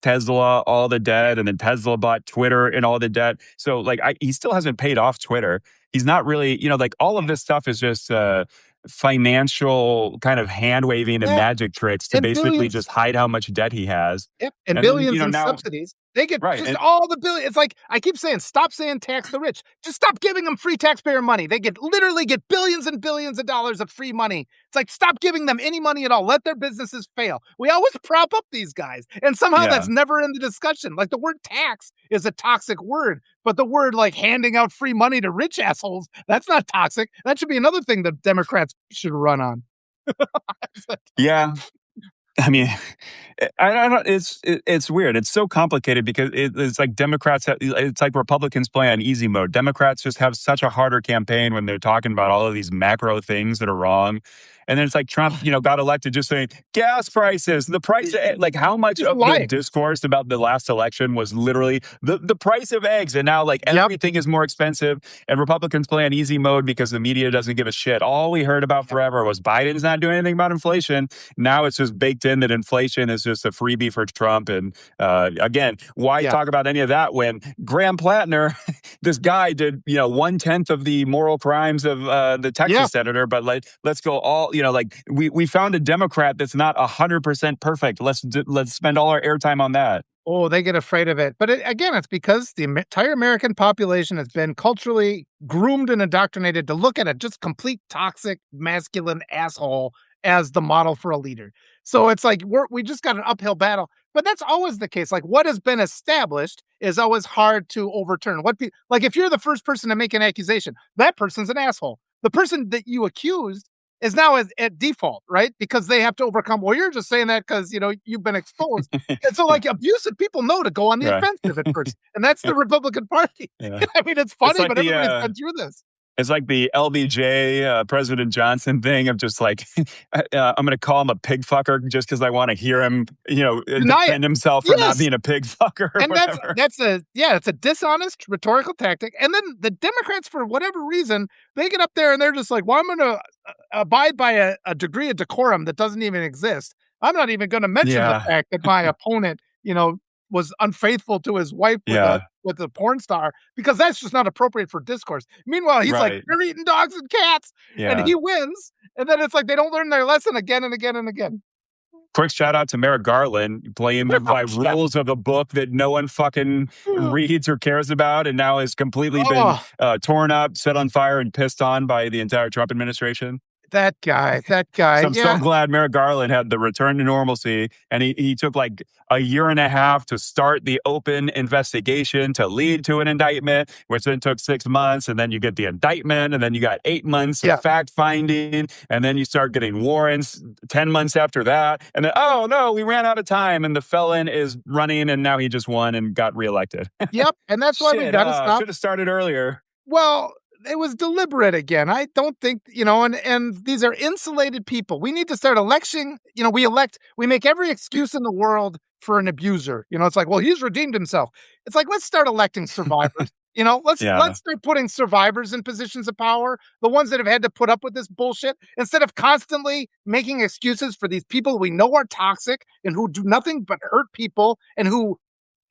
Tesla, all the debt, and then Tesla bought Twitter and all the debt. So, like, he still hasn't paid off Twitter. He's not really, like, all of this stuff is just financial kind of hand waving and Yeah. magic tricks to And basically billions. just hide how much debt he has. Yep. And And then, billions in now subsidies. They get Right. just And all the billion. It's like I keep saying, stop saying tax the rich. Just stop giving them free taxpayer money. They get literally get billions and billions of dollars of free money. It's like stop giving them any money at all. Let their businesses fail. We always prop up these guys, and somehow that's yeah. never in the discussion. Like the word tax is a toxic word, but the word like handing out free money to rich assholes, that's not toxic. That should be another thing that Democrats should run on. Yeah. I mean, I don't. It's weird. It's so complicated because it's like Democrats. It's like Republicans play on easy mode. Democrats just have such a harder campaign when they're talking about all of these macro things that are wrong. And then it's like Trump, got elected just saying gas prices, the price, like how much Just of the lying. discourse about the last election was literally the price of eggs. And now like Yep. everything is more expensive and Republicans play on easy mode because the media doesn't give a shit. All we heard about forever was Biden's not doing anything about inflation. Now it's just baked in that inflation is just a freebie for Trump. And again, why Yeah. talk about any of that when Graham Plattner, this guy did, 1/10 of the moral crimes of the Yeah. Texas senator, but like, let's go all, like we found a Democrat that's not 100% perfect. Let's spend all our airtime on that. Oh, they get afraid of it. But again, it's because the entire American population has been culturally groomed and indoctrinated to look at a just complete toxic, masculine asshole as the model for a leader. So it's like we just got an uphill battle. But that's always the case. Like what has been established is always hard to overturn. Like if you're the first person to make an accusation, that person's an asshole. The person that you accused is now at default, right? Because they have to overcome. Well, you're just saying that because you've been exposed, and so like abusive people know to go on the Right. offensive at first, and that's the Republican Party. Yeah. I mean, it's It's funny, like but the everybody's been through this. It's like the LBJ, President Johnson thing of just like, I'm going to call him a pig fucker just because I want to hear him, Deny it. defend himself for not Yes. being a pig fucker or And whatever. it's a dishonest rhetorical tactic. And then the Democrats, for whatever reason, they get up there and they're just like, well, I'm going to abide by a degree of decorum that doesn't even exist. I'm not even going to mention the Yeah. fact that my opponent, was unfaithful to his wife Yeah. with a porn star because that's just not appropriate for discourse. Meanwhile, he's like, Right. they're eating dogs and cats, and Yeah. he wins. And then it's like they don't learn their lesson again and again and again. Quick shout out to Merrick Garland playing by Yeah. rules of a book that no one fucking reads or cares about and now has completely been Oh, torn up, set on fire, and pissed on by the entire Trump administration. that guy, that guy. So I'm so Yeah. glad Merrick Garland had the return to normalcy, and he took like a year and a half to start the open investigation to lead to an indictment, which then took 6 months, and then you get the indictment, and then you got 8 months of Yeah. fact finding, and then you start getting warrants 10 months after that, and then oh no, we ran out of time, and the felon is running, and now he just won and got reelected. Yep. And that's why we Shit, got to stop. should have started earlier. Well, it was deliberate again. I don't think, and these are insulated people. We need to start electing, we make every excuse in the world for an abuser. It's like, well, he's redeemed himself. It's like, let's start electing survivors. Yeah, Let's start putting survivors in positions of power, the ones that have had to put up with this bullshit, instead of constantly making excuses for these people we know are toxic and who do nothing but hurt people and who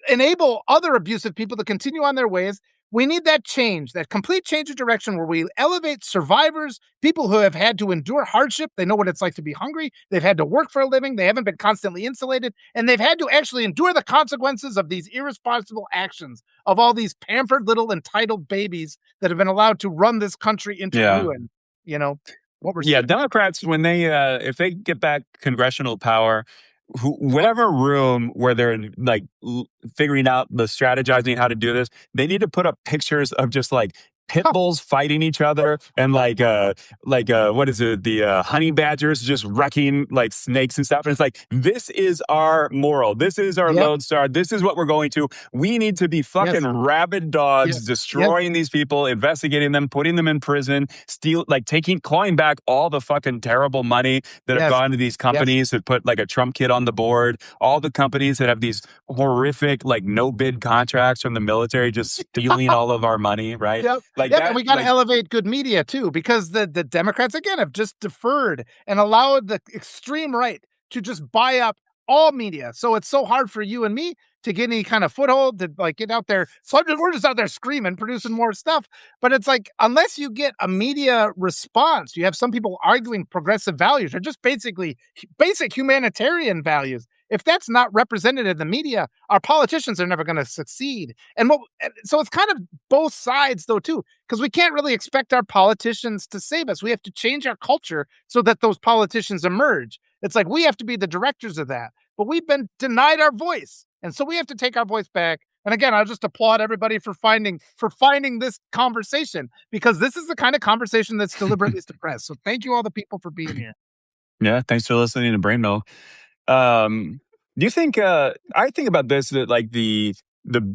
enable other abusive people to continue on their ways. We need that change, that complete change of direction where we elevate survivors, people who have had to endure hardship. They know what it's like to be hungry. They've had to work for a living. They haven't been constantly insulated. And they've had to actually endure the consequences of these irresponsible actions of all these pampered little entitled babies that have been allowed to run this country into yeah. ruin. What we're Yeah, seeing. Democrats when they if they get back congressional power, whatever room where they're like figuring out the strategizing how to do this, they need to put up pictures of just like pit bulls fighting each other and what is it, the honey badgers just wrecking like snakes and stuff. And it's like, this is our moral, this is our Yep. lodestar, this is what we're going to. We need to be fucking Yes. rabid dogs, Yes. Yes. destroying these people, investigating them, putting them in prison, clawing back all the fucking terrible money that have Yes. gone to these Yes. companies that put like a Trump kid on the board, all the companies that have these horrific like no bid contracts from the military just stealing all of our money, right? Yep. Like Yep. that, And we got to like, elevate good media too, because the Democrats again have just deferred and allowed the extreme right to just buy up all media. So it's so hard for you and me to get any kind of foothold to like get out there. So we're just out there screaming, producing more stuff. But it's like, unless you get a media response, you have some people arguing progressive values or just basically basic humanitarian values. If that's not represented in the media, our politicians are never going to succeed. So it's kind of both sides though too, because we can't really expect our politicians to save us. We have to change our culture so that those politicians emerge. It's like we have to be the directors of that, but we've been denied our voice, and so we have to take our voice back. And again, I'll just applaud everybody for finding this conversation, because this is the kind of conversation that's deliberately suppressed. So thank you all the people for being here. Yeah, thanks for listening to Brain Mill. Do you think? I think about this that like the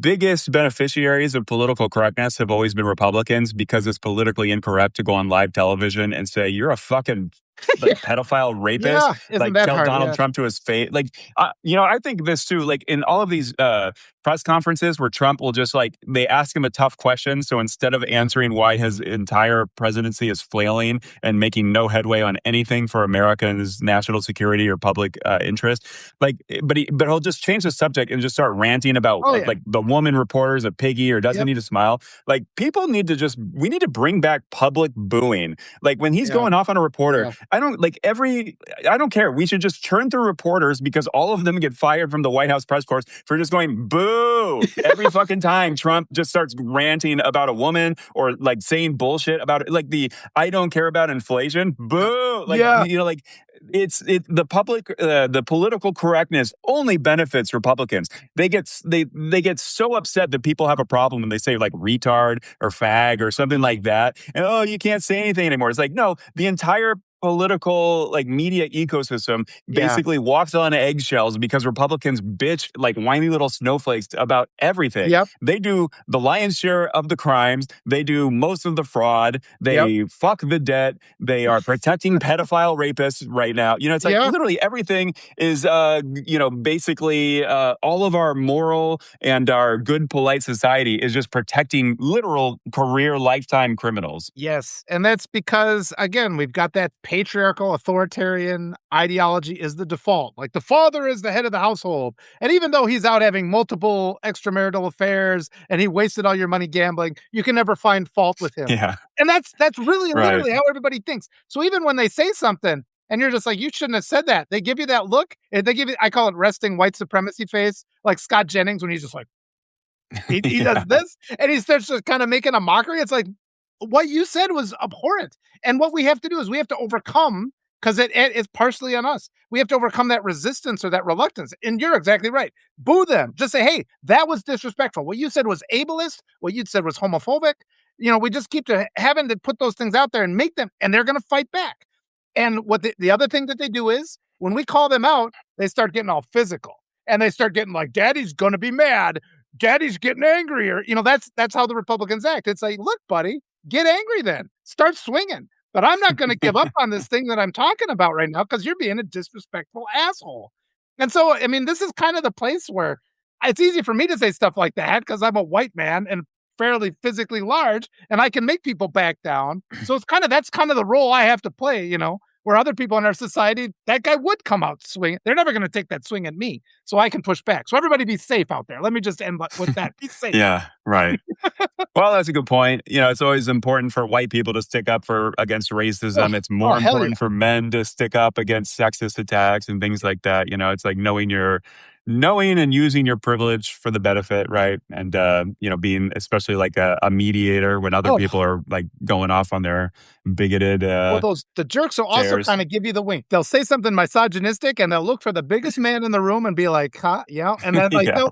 biggest beneficiaries of political correctness have always been Republicans because it's politically incorrect to go on live television and say you're a fucking like pedophile rapist, Yeah, isn't like that tell hard? Donald Yeah. Trump to his face. Like, I think this too. Like in all of these press conferences where Trump will just like they ask him a tough question, so instead of answering why his entire presidency is flailing and making no headway on anything for Americans' national security or public interest, like, but he'll just change the subject and just start ranting about Oh yeah. like the woman reporter is a piggy or doesn't Yep. need to smile. Like people need to we need to bring back public booing. Like when he's Yeah. going off on a reporter, Yeah. I don't care. We should just churn through reporters because all of them get fired from the White House press corps for just going boo every fucking time Trump just starts ranting about a woman or like saying bullshit about it. Like I don't care about inflation. Yeah. Boo. Like, Yeah. like the political correctness only benefits Republicans. They get so upset that people have a problem when they say like retard or fag or something like that. And oh, you can't say anything anymore. It's like, no, the entire political like media ecosystem Yeah. basically walks on eggshells because Republicans bitch like whiny little snowflakes about everything. Yep. They do the lion's share of the crimes. They do most of the fraud. Yep. They fuck the debt. They are protecting pedophile rapists right now. It's like Yeah. literally everything is, basically all of our moral and our good, polite society is just protecting literal career lifetime criminals. Yes. And that's because, again, we've got that patriarchal authoritarian ideology is the default. Like the father is the head of the household. And even though he's out having multiple extramarital affairs and he wasted all your money gambling, you can never find fault with him. Yeah, And that's really right. literally how everybody thinks. So even when they say something and you're just like, you shouldn't have said that, they give you that look and they give you, I call it resting white supremacy face, like Scott Jennings when he's just like, he does Yeah, this and he starts just kind of making a mockery. It's like, what you said was abhorrent. And what we have to do is we have to overcome, because it is partially on us. We have to overcome that resistance or that reluctance. And you're exactly right. Boo them. Just say, hey, that was disrespectful. What you said was ableist. What you said was homophobic. We just keep having to put those things out there and make them, and they're going to fight back. And what the other thing that they do is when we call them out, they start getting all physical and they start getting like, daddy's going to be mad. Daddy's getting angrier. That's how the Republicans act. It's like, look, buddy, get angry then. Start swinging. But I'm not going to give up on this thing that I'm talking about right now because you're being a disrespectful asshole. And so, I mean, this is kind of the place where it's easy for me to say stuff like that because I'm a white man and fairly physically large and I can make people back down. So that's kind of the role I have to play, where other people in our society, that guy would come out swinging. They're never going to take that swing at me, so I can push back. So everybody be safe out there. Let me just end with that. Be safe. yeah, right. Well, that's a good point. It's always important for white people to stick up against Oh, racism. It's oh more hell yeah. important for men to stick up against sexist attacks and things like that. It's like knowing and using your privilege for the benefit, right? And being especially like a mediator when other Oh, people are like going off on their bigoted well, the jerks will also tears. kind of give you the wink. They'll say something misogynistic and they'll look for the biggest man in the room and be like, huh, yeah. And then like Yeah,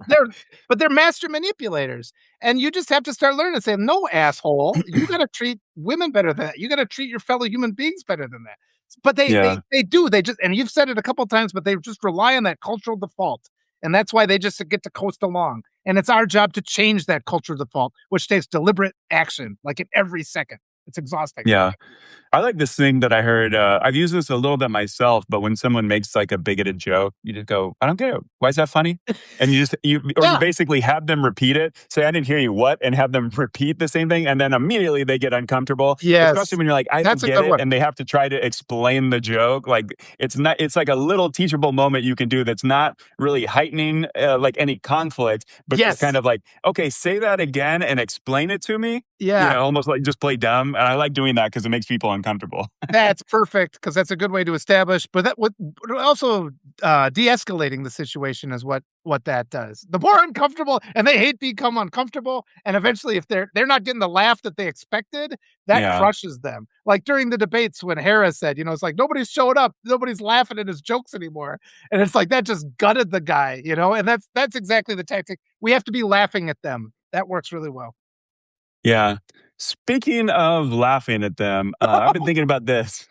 they're master manipulators. And you just have to start learning to say, no, asshole, you gotta treat women better than that. You gotta treat your fellow human beings better than that. But yeah, they do. They just, and you've said it a couple times, but they just rely on that cultural default. And that's why they just get to coast along. And it's our job to change that cultural default, which takes deliberate action, like in every second. It's exhausting. Yeah. I like this thing that I heard. I've used this a little bit myself, but when someone makes like a bigoted joke, you just go, "I don't get it. Why is that funny?" And you Yeah. basically have them repeat it. Say, "I didn't hear you. What?" And have them repeat the same thing, and then immediately they get uncomfortable. Especially Yes. when you're like, "I don't That's a get good it," one. and they have to try to explain the joke. Like it's not. It's like a little teachable moment you can do that's not really heightening like any conflict, but just kind Yes. of like, "Okay, say that again and explain it to me." Yeah. Almost like just play dumb. And I like doing that because it makes people uncomfortable. That's perfect because that's a good way to establish, but that would but also, de-escalating the situation is what that does. The more uncomfortable and they hate become uncomfortable, and eventually if they're not getting the laugh that they expected, that Yeah. crushes them. Like during the debates when Harris said, it's like, "Nobody's showing up, nobody's laughing at his jokes anymore," and it's like, that just gutted the guy, and that's exactly the tactic. We have to be laughing at them. That works really well. Yeah. Speaking of laughing at them, I've been thinking about this.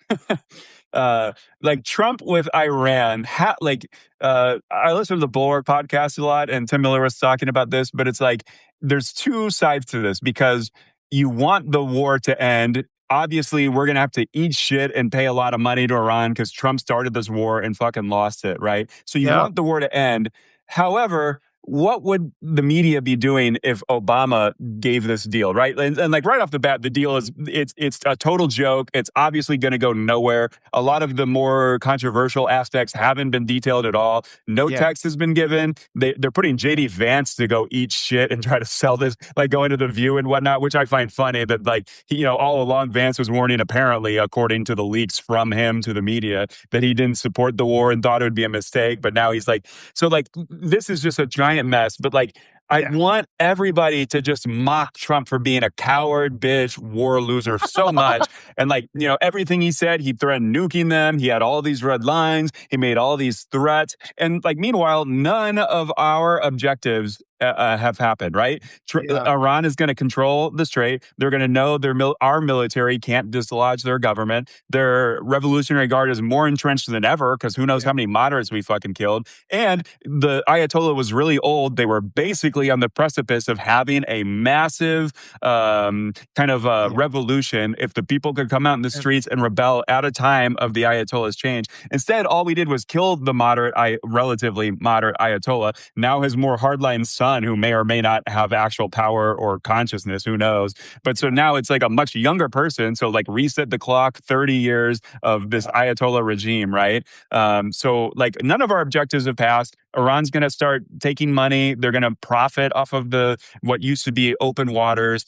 uh, like Trump with Iran, I listen to the Bulwark podcast a lot, and Tim Miller was talking about this, but it's like there's two sides to this because you want the war to end. Obviously, we're going to have to eat shit and pay a lot of money to Iran because Trump started this war and fucking lost it, right? So you Yeah, want the war to end. However, what would the media be doing if Obama gave this deal, right? And like right off the bat, the deal is it's a total joke. It's obviously going to go nowhere. A lot of the more controversial aspects haven't been detailed at all. No yeah, text has been given. They're putting JD Vance to go eat shit and try to sell this, like going to the View and whatnot, which I find funny that like he, all along Vance was warning, apparently, according to the leaks from him to the media, that he didn't support the war and thought it would be a mistake. But now he's like, so like this is just a giant mess. But like I yeah. want everybody to just mock Trump for being a coward, bitch, war loser so much. And like, everything he said, he threatened nuking them. He had all these red lines. He made all these threats. And like, meanwhile, none of our objectives have happened, right? Yeah, Iran is going to control the strait. They're going to know our military can't dislodge their government. Their Revolutionary Guard is more entrenched than ever because who knows yeah, how many moderates we fucking killed. And the Ayatollah was really old. They were basically on the precipice of having a massive kind of yeah, revolution if the people could come out in the and streets and rebel at a time of the Ayatollah's change. Instead, all we did was kill the relatively moderate Ayatollah. Now his more hardline son, who may or may not have actual power or consciousness, who knows? But so now it's like a much younger person. So like reset the clock, 30 years of this yeah, Ayatollah regime, right? So like none of our objectives have passed. Iran's going to start taking money. They're going to profit off of what used to be open waters.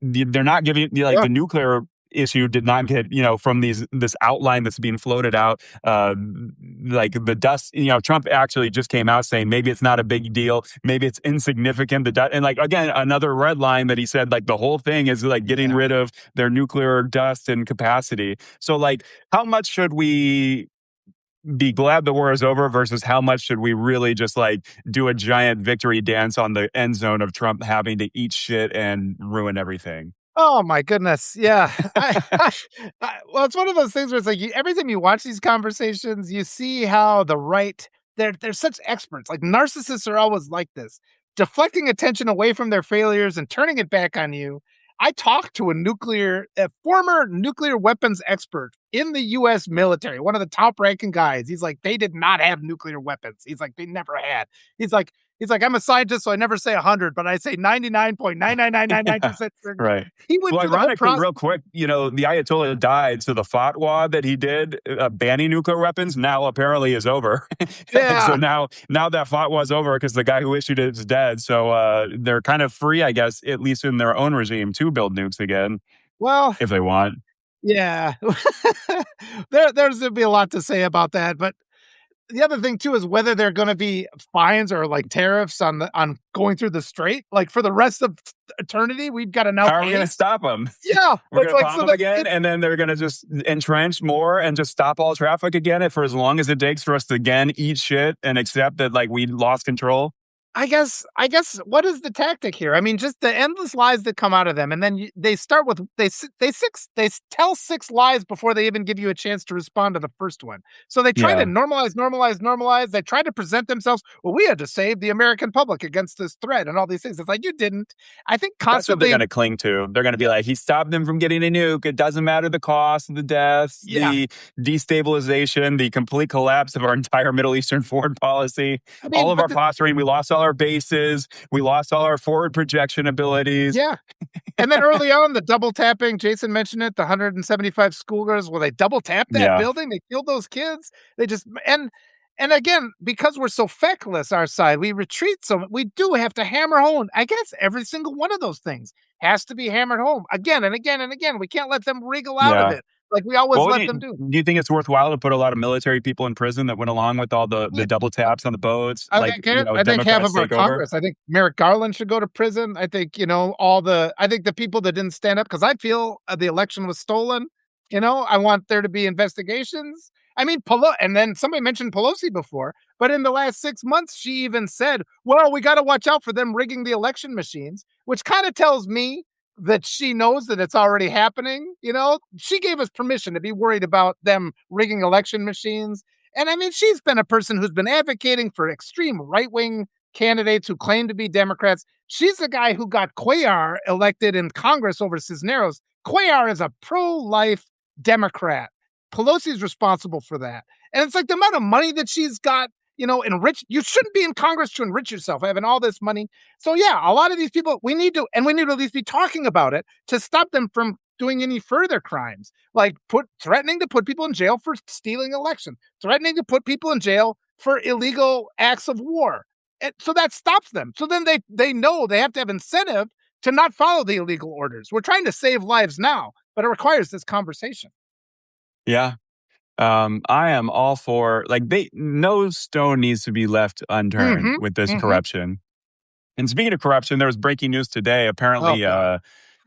They're not giving like yeah, the nuclear issue did not get from this outline that's being floated out like the dust. Trump actually just came out saying maybe it's not a big deal, maybe it's insignificant, and like again another red line that he said like the whole thing is like getting yeah. rid of their nuclear dust and capacity. So like how much should we be glad the war is over versus how much should we really just like do a giant victory dance on the end zone of Trump having to eat shit and ruin everything? Oh my goodness, yeah. Well, it's one of those things where it's like every time you watch these conversations, you see how the right they're such experts. Like narcissists are always like this, deflecting attention away from their failures and turning it back on you. I talked to a former nuclear weapons expert in the US military, one of the top ranking guys. He's like, they did not have nuclear weapons. He's like, they never had. He's like, I'm a scientist, so I never say 100, but I say 99.99999% certain. Right. He went Well, through the whole ironically, process. real quick, the Ayatollah died, so the fatwa that he did banning nuclear weapons now apparently is over. And so Yeah. now that fatwa is over because the guy who issued it is dead. So they're kind of free, I guess, at least in their own regime, to build nukes again Well, if they want. yeah. There's gonna be a lot to say about that, but the other thing too is whether there are gonna be fines or, like, tariffs on going through the strait, like, for the rest of eternity, we've gotta now How are we going pay. to stop them? Yeah, We're it's going to like, bomb so them that again, and then they're going to just entrench more and just stop all traffic again for as long as it takes for us to again eat shit and accept that like we lost control. I guess what is the tactic here? I mean, just the endless lies that come out of them, and then they start with tell 6 lies before they even give you a chance to respond to the first one. So they try to Yeah. normalize, normalize, normalize. They try to present themselves. Well, we had to save the American public against this threat and all these things. It's like you didn't. I think That's what they're constantly, going to cling to. They're going to be like, he stopped them from getting a nuke. It doesn't matter the cost, the deaths, yeah. the destabilization, the complete collapse of our entire Middle Eastern foreign policy, I all mean, of our posturing. We lost all our bases. We lost all our forward projection abilities. yeah. And then early on, the double tapping, Jason mentioned it, the 175 schoolgirls, where they double tapped that Yeah. building, they killed those kids. They just and again, because we're so feckless, our side, we retreat so we do have to hammer home. I guess every single one of those things has to be hammered home again and again and again. We can't let them wriggle out of Yeah. it like we always Well, let them do. do you think it's worthwhile to put a lot of military people in prison that went along with all the Yeah. double taps on the boats? I Like, think it I think half Democrats of our take over? Congress, I think Merrick Garland should go to prison. I think, I think the people that didn't stand up because I feel, the election was stolen, I want there to be investigations. I mean, and then somebody mentioned Pelosi before, but in the last 6 months, she even said, "Well, we gotta watch out for them rigging the election machines," which kinda tells me that she knows that it's already happening, you know? She gave us permission to be worried about them rigging election machines, and I mean, she's been a person who's been advocating for extreme right wing candidates who claim to be Democrats. She's the guy who got Cuellar elected in Congress over Cisneros. Cuellar is a pro life Democrat. Pelosi's responsible for that. And it's like the amount of money that she's got, enrich. You shouldn't be in Congress to enrich yourself having all this money. So, yeah, a lot of these people, we need to at least be talking about it to stop them from doing any further crimes, like threatening to put people in jail for stealing elections, threatening to put people in jail for illegal acts of war. So that stops them. So then they know they have to have incentive to not follow the illegal orders. We're trying to save lives now, but it requires this conversation. Yeah. I am all for like no stone needs to be left unturned Mhm, with this mhm. corruption. And speaking of corruption, there was breaking news today. Oh Apparently, god.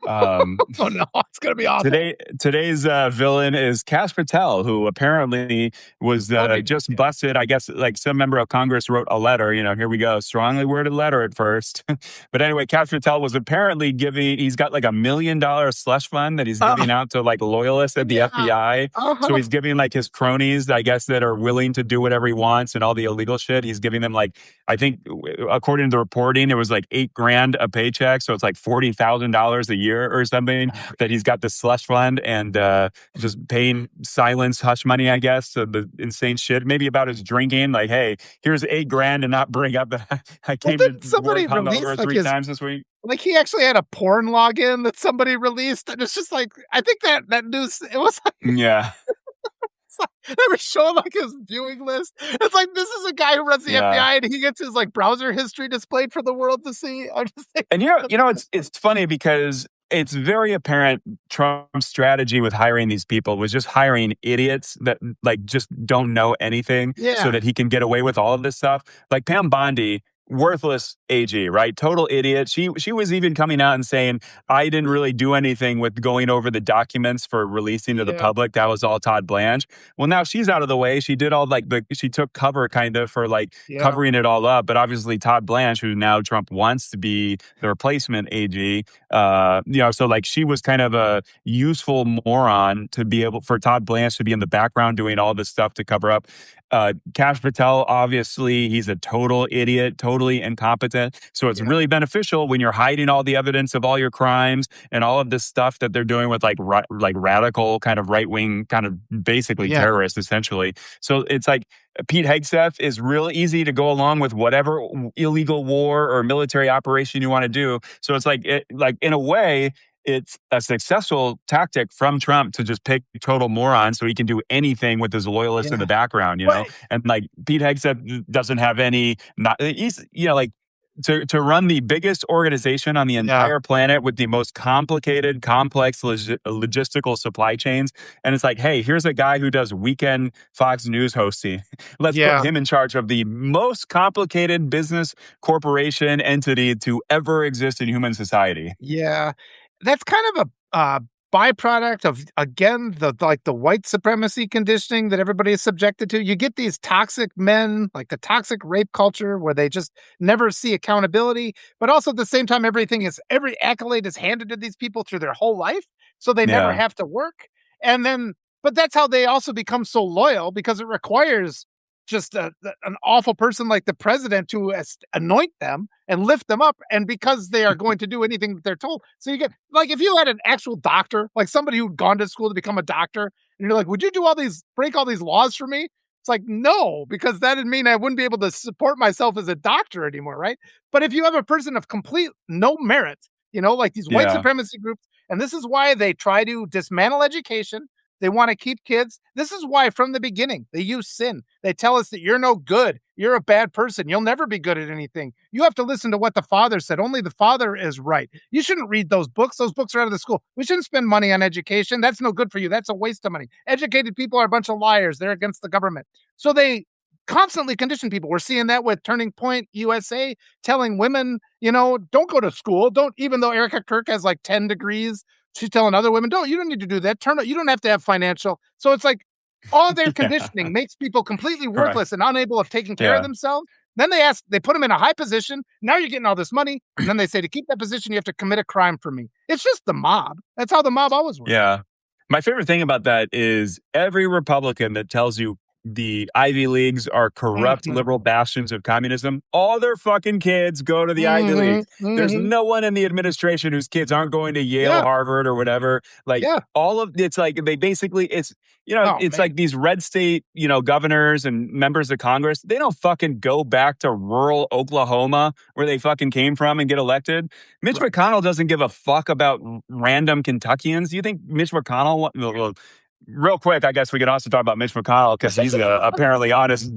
um, Oh no, it's gonna be awful. today's villain is Kash Patel, who apparently was Funny. just busted. I guess like some member of Congress wrote a letter. Here we go, strongly worded letter at first. But anyway, Kash Patel was apparently giving. He's got like $1 million slush fund that he's Uh, giving out to like loyalists at the yeah. FBI. So Uh-huh. he's giving like his cronies, I guess, that are willing to do whatever he wants and all the illegal shit. He's giving them like I think according to the reporting, it was like 8 grand a paycheck. So it's like $40,000 a year or something that he's got this slush fund and just paying silence hush money, I guess, to the insane shit. Maybe about his drinking. Like, hey, here's 8 grand and not bring up that I Well, came to didn't work somebody release hungover like three his times this week. like he actually had a porn login that somebody released, and it's just like I think that news it was like, Yeah. it's like they were showing like his viewing list. It's like this is a guy who runs the Yeah. FBI and he gets his like browser history displayed for the world to see. I just think And it's funny because it's very apparent Trump's strategy with hiring these people was just hiring idiots that like just don't know anything so yeah, that he can get away with all of this stuff. Like Pam Bondi, worthless AG, right? Total idiot. She was even coming out and saying, I didn't really do anything with going over the documents for releasing to the yeah, public. That was all Todd Blanche. Well, now she's out of the way. She did all like she took cover kind of for like yeah, covering it all up. But obviously Todd Blanche, who now Trump wants to be the replacement AG, so like she was kind of a useful moron to be able for Todd Blanche to be in the background doing all this stuff to cover up. Kash Patel, obviously, he's a total idiot, totally incompetent. So it's yeah, really beneficial when you're hiding all the evidence of all your crimes and all of this stuff that they're doing with like like radical kind of right wing kind of basically yeah, terrorists essentially. So it's like Pete Hegseth is real easy to go along with whatever illegal war or military operation you want to do. So it's like in a way, it's a successful tactic from Trump to just pick total morons so he can do anything with his loyalists in the yeah. background, Well, And like Pete Hegseth doesn't have any, not, he's, like to run the biggest organization on the yeah, entire planet with the most complicated, complex logistical supply chains. And it's like, hey, here's a guy who does weekend Fox News hosting. Let's put yeah, him in charge of the most complicated business corporation entity to ever exist in human society. yeah. That's kind of a byproduct of, again, the white supremacy conditioning that everybody is subjected to. You get these toxic men, like the toxic rape culture, where they just never see accountability, but also at the same time, every accolade is handed to these people through their whole life, so they never Yeah. have to work. And then, but that's how they also become so loyal, because it requires just an awful person like the president to anoint them and lift them up, and because they are going to do anything that they're told. So you get, like, if you had an actual doctor, like somebody who'd gone to school to become a doctor, and you're like, would you break all these laws for me? It's like, no, because that'd mean I wouldn't be able to support myself as a doctor anymore, right? But if you have a person of complete no merit, like these white Yeah. supremacy groups, and this is why they try to dismantle education. They want to keep kids. This is why, from the beginning, they use sin. They tell us that you're no good. You're a bad person. You'll never be good at anything. You have to listen to what the father said. Only the father is right. You shouldn't read those books. Those books are out of the school. We shouldn't spend money on education. That's no good for you. That's a waste of money. Educated people are a bunch of liars. They're against the government. So they constantly condition people. We're seeing that with Turning Point USA, telling women, don't go to school. Don't, even though Erica Kirk has like 10 degrees, she's telling other women, you don't need to do that. You don't have to have financial. So it's like all their Yeah. conditioning makes people completely Right. worthless and unable of taking care of Yeah. themselves. Then they put them in a high position. Now you're getting all this money. And then they say, to keep that position, you have to commit a crime for me. It's just the mob. That's how the mob always works. Yeah. My favorite thing about that is every Republican that tells you the Ivy Leagues are corrupt Mm-hmm. liberal bastions of communism, all their fucking kids go to the Ivy Mm-hmm. Leagues. There's Mm-hmm. no one in the administration whose kids aren't going to Yale, Yeah. Harvard, or whatever. Like Yeah. all of it's like they basically Oh, it's man. like these red state, governors and members of Congress, they don't fucking go back to rural Oklahoma where they fucking came from and get elected. Mitch Right. McConnell doesn't give a fuck about random Kentuckians. You think Mitch McConnell? Well, real quick, I guess we could also talk about Mitch McConnell because he's apparently honest.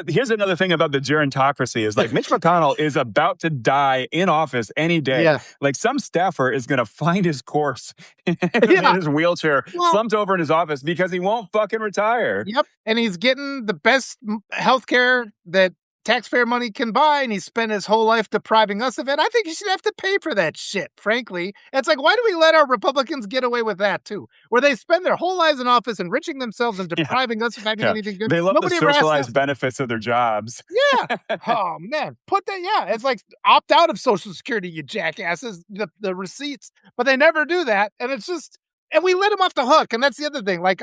Here's another thing about the gerontocracy is like Mitch McConnell is about to die in office any day. Yeah. Like some staffer is going to find his corpse in Yeah. his wheelchair, Well, slumped over in his office because he won't fucking retire. yep, and he's getting the best healthcare that taxpayer money can buy, and he's spent his whole life depriving us of it. I think he should have to pay for that shit, frankly. It's like, why do we let our Republicans get away with that too? Where they spend their whole lives in office enriching themselves and Yeah, depriving us of having yeah. anything good. They love the Nobody ever asked socialized us. benefits of their jobs. Yeah. Oh man, put that. Yeah, it's like opt out of Social Security, you jackasses. The receipts, but they never do that, and it's just, and we let them off the hook. And that's the other thing. Like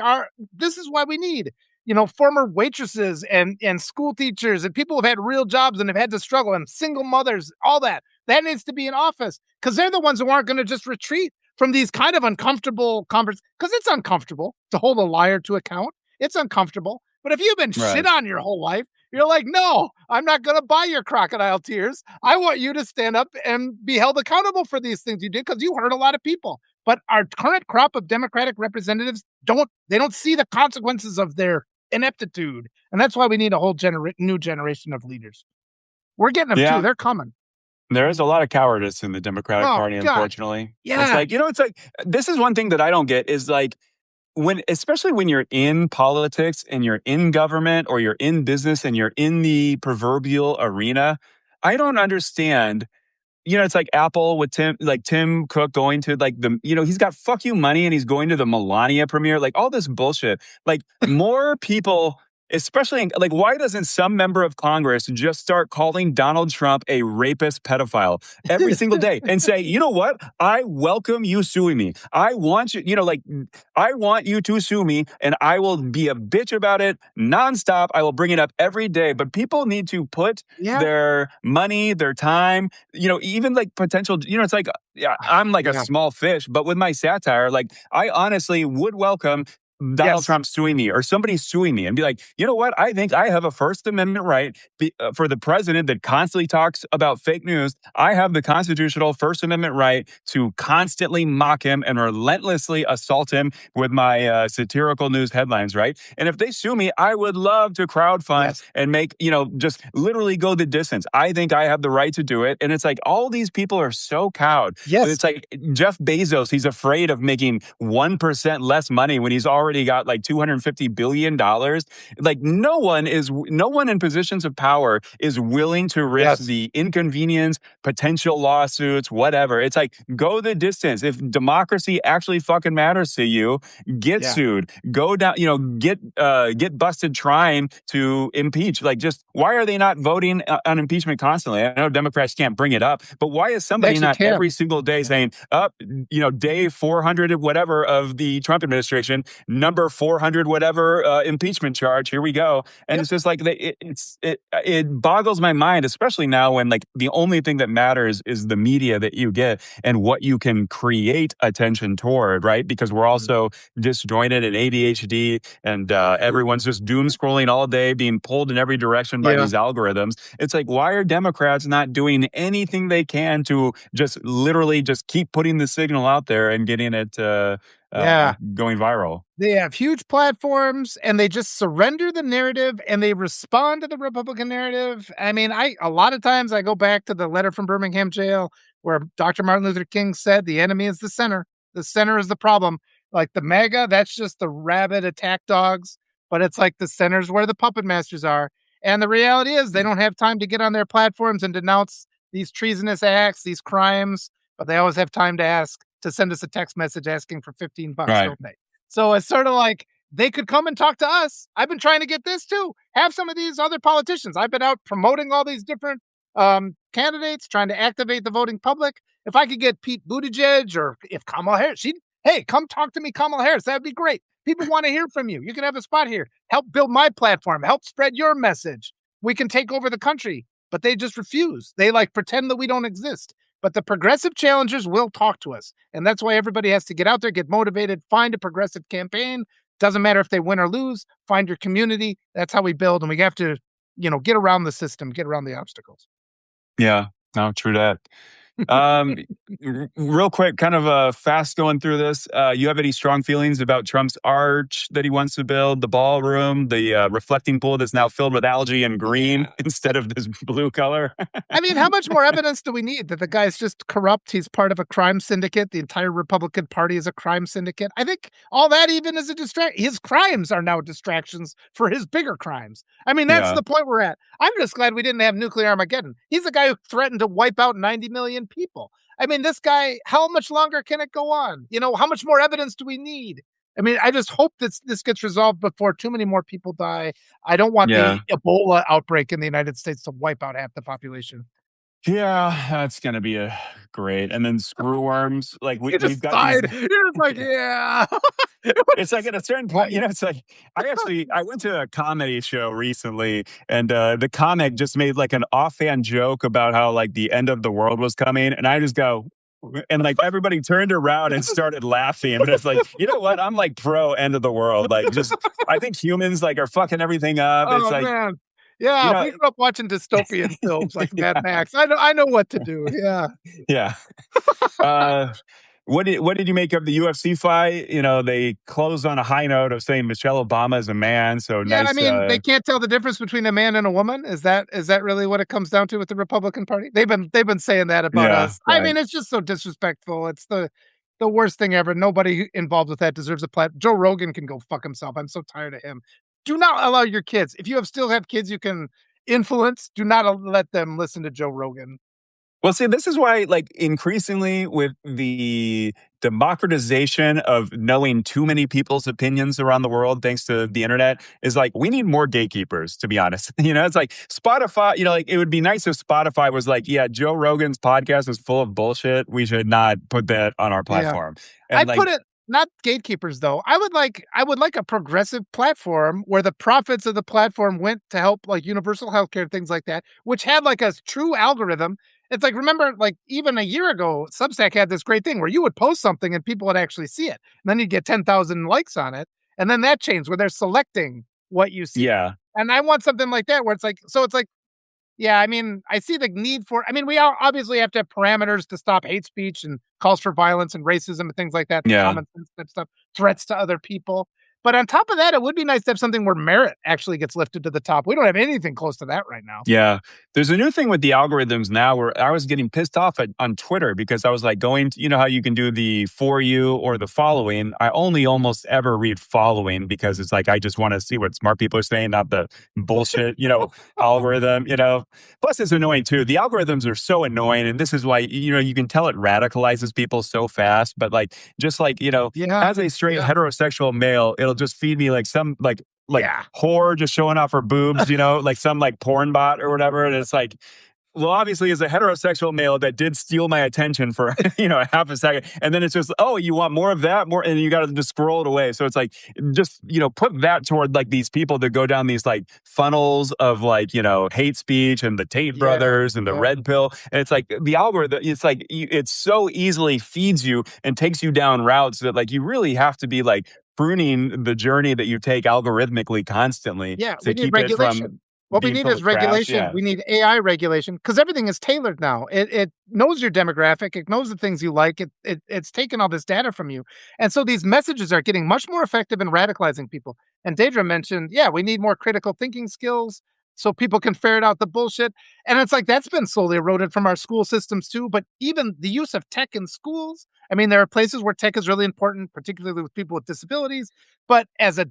this is why we need, former waitresses and school teachers and people who've had real jobs and have had to struggle, and single mothers, all that. That needs to be in office, because they're the ones who aren't going to just retreat from these kind of uncomfortable conversations. Because it's uncomfortable to hold a liar to account. It's uncomfortable. But if you've been shit Right. on your whole life, you're like, no, I'm not going to buy your crocodile tears. I want you to stand up and be held accountable for these things you did, because you hurt a lot of people. But our current crop of Democratic representatives don't see the consequences of their ineptitude. And that's why we need a whole new generation of leaders. We're getting them too. Yeah. They're coming. There is a lot of cowardice in the Democratic Oh, Party, God. unfortunately. It's Yeah. like, it's like this is one thing that I don't get is like especially when you're in politics and you're in government or you're in business and you're in the proverbial arena, I don't understand. It's like Apple with Tim Cook going to like he's got fuck you money and he's going to the Melania premiere, like all this bullshit. Like more people, especially like, why doesn't some member of Congress just start calling Donald Trump a rapist pedophile every single day and say, you know what? I welcome you suing me. I want you, I want you to sue me and I will be a bitch about it nonstop. I will bring it up every day. But people need to put Yeah. their money, their time, even like potential, it's like, yeah, I'm like a Yeah. small fish, but with my satire, like I honestly would welcome Donald Yes. Trump suing me or somebody suing me and be like, you know what? I think I have a First Amendment right for the president that constantly talks about fake news. I have the constitutional First Amendment right to constantly mock him and relentlessly assault him with my satirical news headlines, right? And if they sue me, I would love to crowdfund Yes. and make, just literally go the distance. I think I have the right to do it. And it's like all these people are so cowed. Yes. It's like Jeff Bezos, he's afraid of making 1% less money when he's already already got like $250 billion. Like no one in positions of power is willing to risk Yes. the inconvenience, potential lawsuits, whatever. It's like go the distance. If democracy actually fucking matters to you, get Yeah. sued, go down, get busted trying to impeach. Like, just why are they not voting on impeachment constantly? I know Democrats can't bring it up, but why is They somebody actually not can. every single day Yeah. saying, up, day 400 whatever of the Trump administration, number 400 whatever impeachment charge, here we go. And Yep. it's just like it boggles my mind, especially now when like the only thing that matters is the media that you get and what you can create attention toward, right? Because we're Mhm. also disjointed and ADHD, and everyone's just doom scrolling all day, being pulled in every direction by Yeah. these algorithms. It's like, why are Democrats not doing anything they can to just literally just keep putting the signal out there and getting it Yeah. going viral? They have huge platforms and they just surrender the narrative and they respond to the Republican narrative. I mean, a lot of times I go back to the letter from Birmingham jail where Dr. Martin Luther King said the enemy is the center. The center is the problem. Like the MAGA, that's just the rabid attack dogs, but it's like the center's where the puppet masters are. And the reality is they don't have time to get on their platforms and denounce these treasonous acts, these crimes, but they always have time to send us a text message asking for 15 bucks, Right. don't they? So it's sort of like they could come and talk to us. I've been trying to get this too. Have some of these other politicians. I've been out promoting all these different candidates, trying to activate the voting public. If I could get Pete Buttigieg or if Kamala Harris, hey, come talk to me, Kamala Harris. That'd be great. People want to hear from you. You can have a spot here. Help build my platform. Help spread your message. We can take over the country. But they just refuse. They like pretend that we don't exist. But the progressive challengers will talk to us. And that's why everybody has to get out there, get motivated, find a progressive campaign. Doesn't matter if they win or lose, find your community. That's how we build. And we have to, get around the system, get around the obstacles. Yeah. No, true that. Um, Real quick, kind of fast going through this. You have any strong feelings about Trump's arch that he wants to build, the ballroom, the reflecting pool that's now filled with algae and green Yeah. instead of this blue color? I mean, how much more evidence do we need that the guy's just corrupt? He's part of a crime syndicate. The entire Republican Party is a crime syndicate. I think all that even is a distraction. His crimes are now distractions for his bigger crimes. I mean, that's Yeah, the point we're at. I'm just glad we didn't have nuclear Armageddon. He's the guy who threatened to wipe out 90 million people. I mean, this guy, how much longer can it go on? How much more evidence do we need? I mean, I just hope that this gets resolved before too many more people die. I don't want yeah. the Ebola outbreak in the United States to wipe out half the population. Yeah, that's gonna be a great. And then screwworms, like You we've just got these. sighed. You're just like, "Yeah." It's like at a certain point, it's like I went to a comedy show recently, and the comic just made like an offhand joke about how like the end of the world was coming, and I just go, and like everybody turned around and started laughing, and it's like, you know what? I'm like pro end of the world. Like, just I think humans like are fucking everything up. It's Oh, like, man. you Yeah, know, we grew up watching dystopian films like Mad yeah, Max. I know what to do, yeah. yeah. Uh, what did you make of the UFC fight? They closed on a high note of saying Michelle Obama is a man. So Yeah, I nice. mean, they can't tell the difference between a man and a woman. Is that really what it comes down to with the Republican Party? They've been saying that about Yeah, us. I right. mean, it's just so disrespectful. It's the worst thing ever. Nobody involved with that deserves a plat. Joe Rogan can go fuck himself. I'm so tired of him. Do not allow your kids. If you still have kids you can influence, do not let them listen to Joe Rogan. Well, see, this is why, like, increasingly with the democratization of knowing too many people's opinions around the world, thanks to the internet, is like, we need more gatekeepers, to be honest. It's like Spotify, like, it would be nice if Spotify was like, yeah, Joe Rogan's podcast is full of bullshit. We should not put that on our Yeah. platform. I And like, put it not gatekeepers though. I would like a progressive platform where the profits of the platform went to help like universal healthcare, things like that, which had like a true algorithm. It's like remember, like even a year ago, Substack had this great thing where you would post something and people would actually see it. And then you'd get 10,000 likes on it. And then that changed where they're selecting what you see. yeah, And I want something like that where it's like yeah, I mean, I see the need for I mean, we all obviously have to have parameters to stop hate speech and calls for violence and racism and things like that, the yeah. common sense type stuff, threats to other people. But on top of that, it would be nice to have something where merit actually gets lifted to the top. We don't have anything close to that right now. Yeah. There's a new thing with the algorithms now where I was getting pissed off on Twitter because I was like going to, you know how you can do the for you or the following. I only almost ever read following because it's like I just want to see what smart people are saying, not the bullshit, algorithm, Plus it's annoying too. The algorithms are so annoying. And this is why, you can tell it radicalizes people so fast. But like, just like, Yeah. as a straight Yeah. heterosexual male, it'll just feed me like some like Yeah. whore just showing off her boobs, like some like porn bot or whatever. And it's like, well, obviously, as a heterosexual male, that did steal my attention for half a second, and then it's just, oh, you want more of that, more, and you got to just scroll it away. So it's like, just put that toward like these people that go down these like funnels of like hate speech and the Tate Yeah. brothers and the Yeah. red pill, and it's like the algorithm. It's like it so easily feeds you and takes you down routes that like you really have to be like pruning the journey that you take algorithmically constantly Yeah, to we need keep it regulation. from What we being need full is of trash. regulation. Yeah. We need AI regulation because everything is tailored now. It knows your demographic. It knows the things you like. It's taken all this data from you, and so these messages are getting much more effective in radicalizing people. And Deidre mentioned, yeah, we need more critical thinking skills so people can ferret out the bullshit. And it's like that's been slowly eroded from our school systems too. But even the use of tech in schools, I mean, there are places where tech is really important, particularly with people with disabilities. But as a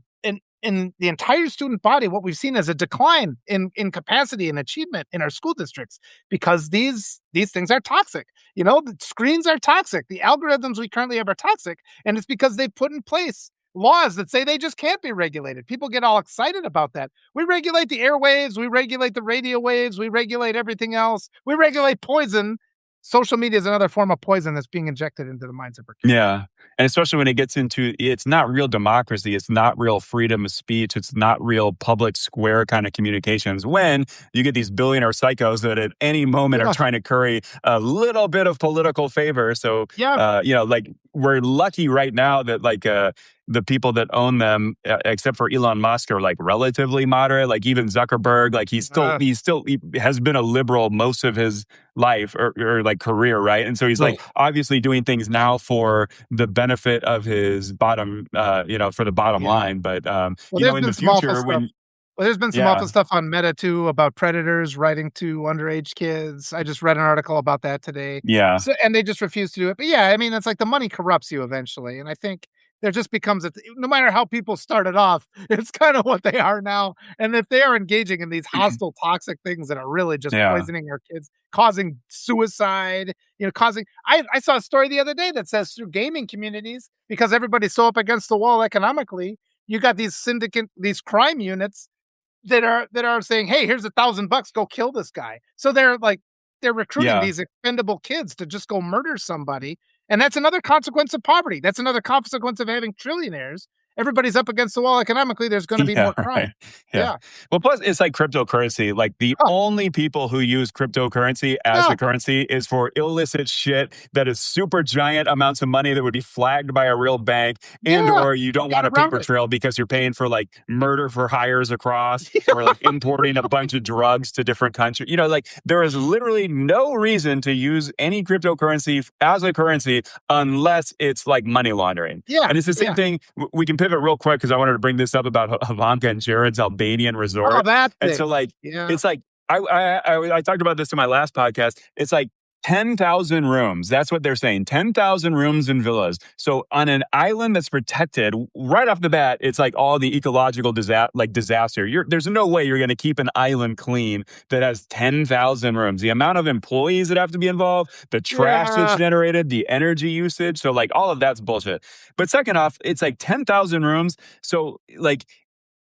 in the entire student body, what we've seen is a decline in capacity and achievement in our school districts because these things are toxic. The screens are toxic. The algorithms we currently have are toxic, and it's because they've put in place laws that say they just can't be regulated. People get all excited about that. We regulate the airwaves, we regulate the radio waves, we regulate everything else. We regulate poison. Social media is another form of poison that's being injected into the minds of our kids. Yeah. And especially when it gets into it's not real democracy, it's not real freedom of speech, it's not real public square kind of communications. When you get these billionaire psychos that at any moment are Yeah, trying to curry a little bit of political favor. So, yeah, like we're lucky right now that like the people that own them, except for Elon Musk, are like relatively moderate. Like even Zuckerberg, like he has been a liberal most of his life or like career, right? And so he's like ugh, obviously doing things now for the benefit of his bottom, for the bottom yeah. line. But Well, there's in been the some awful future, stuff. when Well, there's been some awful yeah, stuff on Meta too about predators writing to underage kids. I just read an article about that today. yeah, So, and they just refuse to do it. But yeah, I mean, it's like the money corrupts you eventually, and I think there just becomes no matter how people started off, it's kind of what they are now. And if they are engaging in these hostile, toxic things that are really just yeah, poisoning our kids, causing suicide, causing. I saw a story the other day that says through gaming communities, because everybody's so up against the wall economically, you got these crime units that are saying, "Hey, here's $1,000, go kill this guy." So they're recruiting yeah. these expendable kids to just go murder somebody, and that's another consequence of poverty. That's another consequence of having trillionaires. Everybody's up against the wall economically. There's going to be Yeah, more crime. right. Yeah. Yeah. Well, plus it's like cryptocurrency. Like the Oh, only people who use cryptocurrency as yeah. the currency is for illicit shit that is super giant amounts of money that would be flagged by a real bank, and Yeah. or you don't Got want a around paper it. trail because you're paying for like murder for hires across or like importing a bunch of drugs to different countries. Like there is literally no reason to use any cryptocurrency as a currency unless it's like money laundering. Yeah. And it's the same Yeah. thing. We can pivot real quick because I wanted to bring this up about Havanka and Jared's Albanian Oh, resort. that And so, thing. like, Yeah. it's like I talked about this in my last podcast. It's like 10,000 rooms. That's what they're saying. 10,000 rooms and villas. So on an island that's protected, right off the bat, it's like all the ecological disaster. There's no way you're going to keep an island clean that has 10,000 rooms. The amount of employees that have to be involved, the trash that's Yeah. generated, the energy usage. So like all of that's bullshit. But second off, it's like 10,000 rooms. So like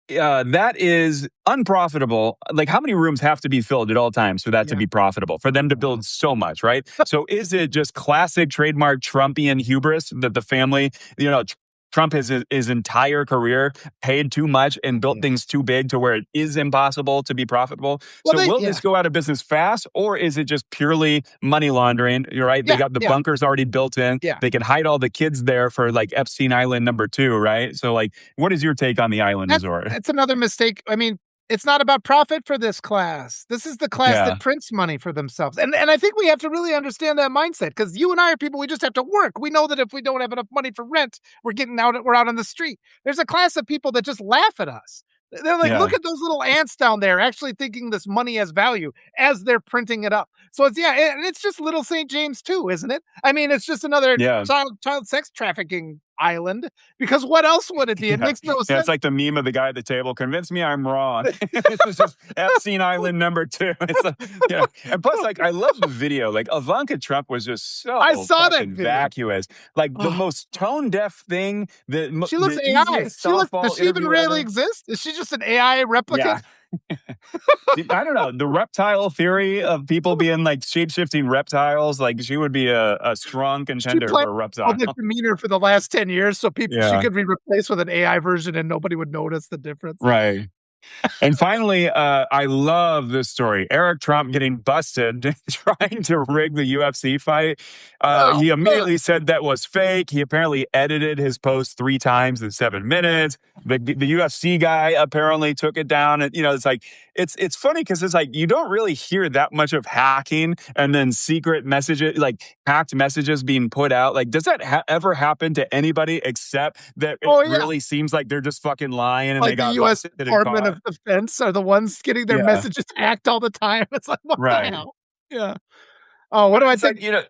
that is unprofitable. Like, how many rooms have to be filled at all times for that to Yeah. be profitable? For them to build so much, right? So, is it just classic trademark Trumpian hubris that the family, Trump has his entire career paid too much and built Yeah. things too big to where it is impossible to be profitable? Well, So, will yeah. this go out of business fast, or is it just purely money laundering? You're right. They Yeah. got the Yeah. bunkers already built in. Yeah. They can hide all the kids there for like Epstein Island number 2, right? So, like, what is your take on the island That's resort? that's another mistake. I mean, It's not about profit for this class. This is the class Yeah. that prints money for themselves. And I think we have to really understand that mindset because you and I are people, we just have to work. We know that if we don't have enough money for rent, we're out on the street. There's a class of people that just laugh at us. They're like, look Yeah. at those little ants down there actually thinking this money has value as they're printing it up. So it's yeah, and it's just little St. James too, isn't it? I mean, it's just another Yeah. child sex trafficking island because what else would it be? It Yeah. makes no Yeah. It's sense. like the meme of the guy at the table. Convince me I'm wrong. It's just Epstein Island number two. It's like, and plus, like, I love the video. Like, Ivanka Trump was just I so saw that fucking video. vacuous. Like, the Oh, most tone deaf thing, she looks the AI. easiest She looks does softball she even interview really ever. exist? Is she just an AI replicant? Yeah. I don't know. The reptile theory of people being like shape shifting reptiles, like, she would be a strong She contender played for a public reptile. demeanor for the last 10 years so people she Yeah. could be replaced with an AI version and nobody would notice the difference. Right. And finally, I love this story. Eric Trump getting busted trying to rig the UFC fight. Oh, He ugh. immediately said that was fake. He apparently edited his post 3 times in 7 minutes. The UFC guy apparently took it down. And, it's like, it's funny because it's like, you don't really hear that much of hacking and then secret messages, like hacked messages being put out. Like, does that ever happen to anybody except that it Oh, yeah. really seems like they're just fucking lying and they Like the got US busted and Department caught? of Defense are the ones getting their Yeah, messages hacked all the time. It's like, what the right. hell? Yeah. Oh, what But do I it's think? like,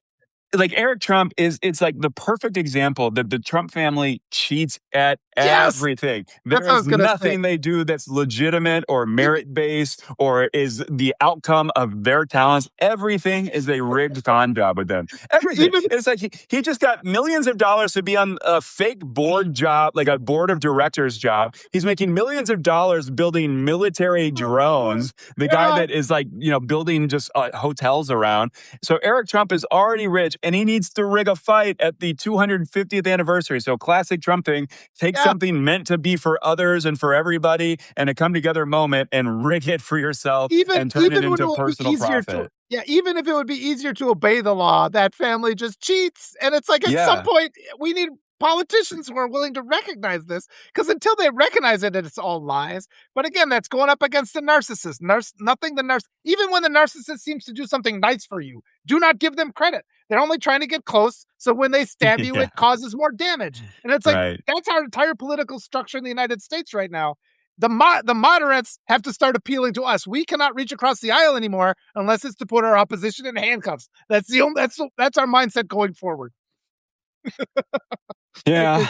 like Eric Trump it's like the perfect example that the Trump family cheats at Yes! everything. That's There what I is was gonna say. nothing they do that's legitimate or Even merit based or is the outcome of their talents. Everything is a rigged con job with them. Everything. even It's like he just got millions of dollars to be on a fake board job, like a board of directors job. He's making millions of dollars building military drones. The guy yeah, that is like, building just hotels around. So Eric Trump is already rich and he needs to rig a fight at the 250th anniversary. So classic Trump thing, take yeah. something meant to be for others and for everybody and a come together moment and rig it for yourself Even and turn it even when it into would be personal easier to profit. yeah, even if it would be easier to obey the law, that family just cheats, and it's like, at some Yeah. point, we need politicians who are willing to recognize this, because until they recognize it, it's all lies. But again, that's going up against the narcissist. Nothing the even when the narcissist seems to do something nice for you, do not give them credit. They're only trying to get close, so when they stab you, Yeah. it causes more damage. And it's like, Right. that's our entire political structure in the United States right now. The moderates have to start appealing to us. We cannot reach across the aisle anymore unless it's to put our opposition in handcuffs. That's our mindset going forward. Like Yeah.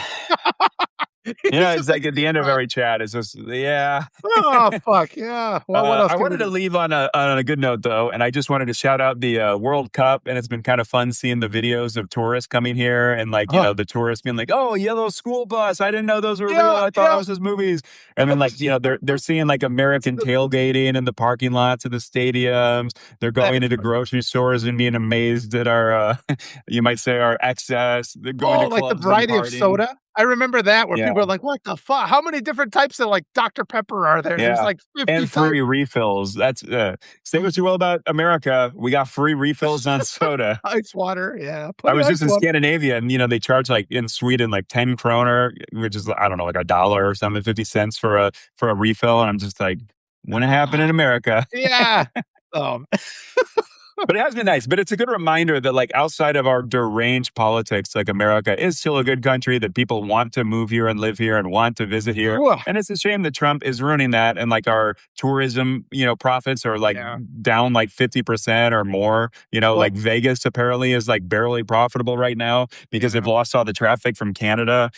it, he's It's just like, like at the end of every chat, it's just, yeah. oh fuck yeah. Well, what else I can we wanted to do? leave on a good note though, and I just wanted to shout out the World Cup, and it's been kind of fun seeing the videos of tourists coming here, and like Oh the tourists being like, "Oh, yellow school bus! I didn't know those were real. yeah, I thought I yeah. was just movies." And then like they're seeing like American tailgating in the parking lots of the stadiums. They're That going is into funny. grocery stores and being amazed at our you might say our excess. They're going Oh, to like the clubs and variety of partying. soda. I remember that where Yeah. people are like, "What the fuck? How many different types of like Dr. Pepper are there?" There's Yeah. like 50 And types. free refills. That's say what you will about America. We got free refills on soda. Ice water, yeah. I Put in was just ice in water. Scandinavia and they charge like in Sweden like 10 kroner, which is I don't know, like a dollar or something, 50 cents for a refill. And I'm just like, wouldn't happen in America. Yeah. Um, But it has been nice. But it's a good reminder that, like, outside of our deranged politics, like, America is still a good country, that people want to move here and live here and want to visit here. whew, And it's a shame that Trump is ruining that. And like our tourism, profits are like yeah. down like 50% or more. Well, Like Vegas apparently is like barely profitable right now because they've yeah. lost all the traffic from Canada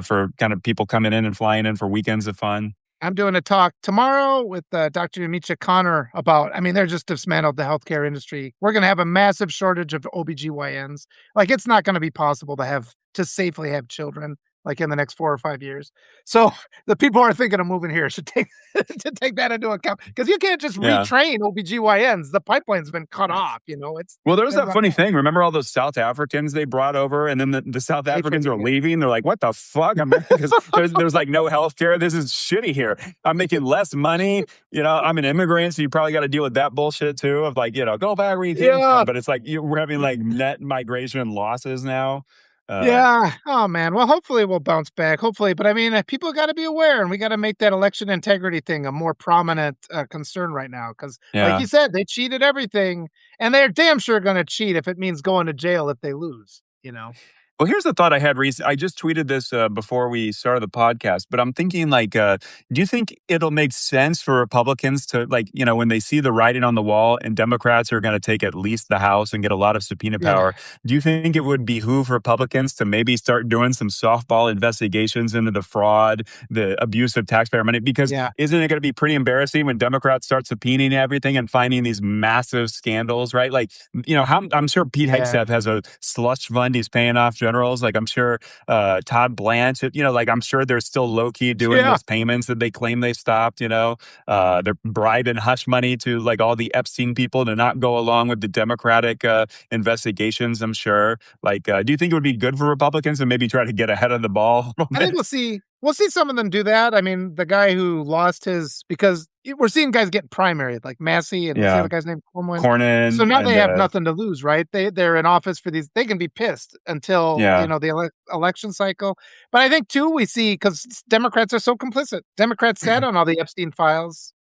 for kind of people coming in and flying in for weekends of fun. I'm doing a talk tomorrow with Dr. Amicha Connor about, I mean, they're just dismantled the healthcare industry. We're going to have a massive shortage of OBGYNs. Like, it's not going to be possible to safely have children like in the next 4 or 5 years. So the people who are thinking of moving here should take to take that into account because you can't just Yeah. retrain OBGYNs. The pipeline's been cut off. It's Well, there's been that run funny out. thing. Remember all those South Africans they brought over, and then the South Pay for Africans the are leaving. They're like, "What the fuck?" Because there's like no health care. This is shitty here. I'm making less money. I'm an immigrant, so you probably got to deal with that bullshit too. Of like, go back where you came yeah. from. But it's like we're having like net migration losses now. Yeah. Oh man. Well, hopefully we'll bounce back. Hopefully, but I mean, people got to be aware, and we got to make that election integrity thing a more prominent concern right now. Because, like Yeah. you said, they cheated everything, and they're damn sure going to cheat if it means going to jail if they lose. You know. Well, here's a thought I had recently. I just tweeted this before we started the podcast, but I'm thinking like, do you think it'll make sense for Republicans to like, when they see the writing on the wall and Democrats are going to take at least the House and get a lot of subpoena Yeah. power? Do you think it would behoove Republicans to maybe start doing some softball investigations into the fraud, the abuse of taxpayer money? Because Yeah. isn't it going to be pretty embarrassing when Democrats start subpoenaing everything and finding these massive scandals, right? Like, I'm sure Pete Yeah. Hegseth has a slush fund he's paying off generals. Like I'm sure Todd Blanchett, like I'm sure they're still low key doing Yeah. those payments that they claim they stopped. They're bribing hush money to like all the Epstein people to not go along with the Democratic investigations. I'm sure. Like, do you think it would be good for Republicans to maybe try to get ahead of the ball a little I think bit? we'll see some of them do that. I mean, the guy who lost his because we're seeing guys get primaried, like Massey and what's the Yeah, other guy's name? Cornwin. So Cornyn now they and have nothing to lose, right? They're in office for these. They can be pissed until yeah, the election cycle. But I think too we see because Democrats are so complicit. Democrats sat on all the Epstein files,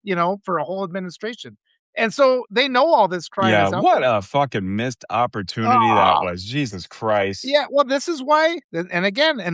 for a whole administration, and so they know all this crime yeah. is out What there. a fucking missed opportunity that Oh, was. Jesus Christ. yeah, well, this is why, and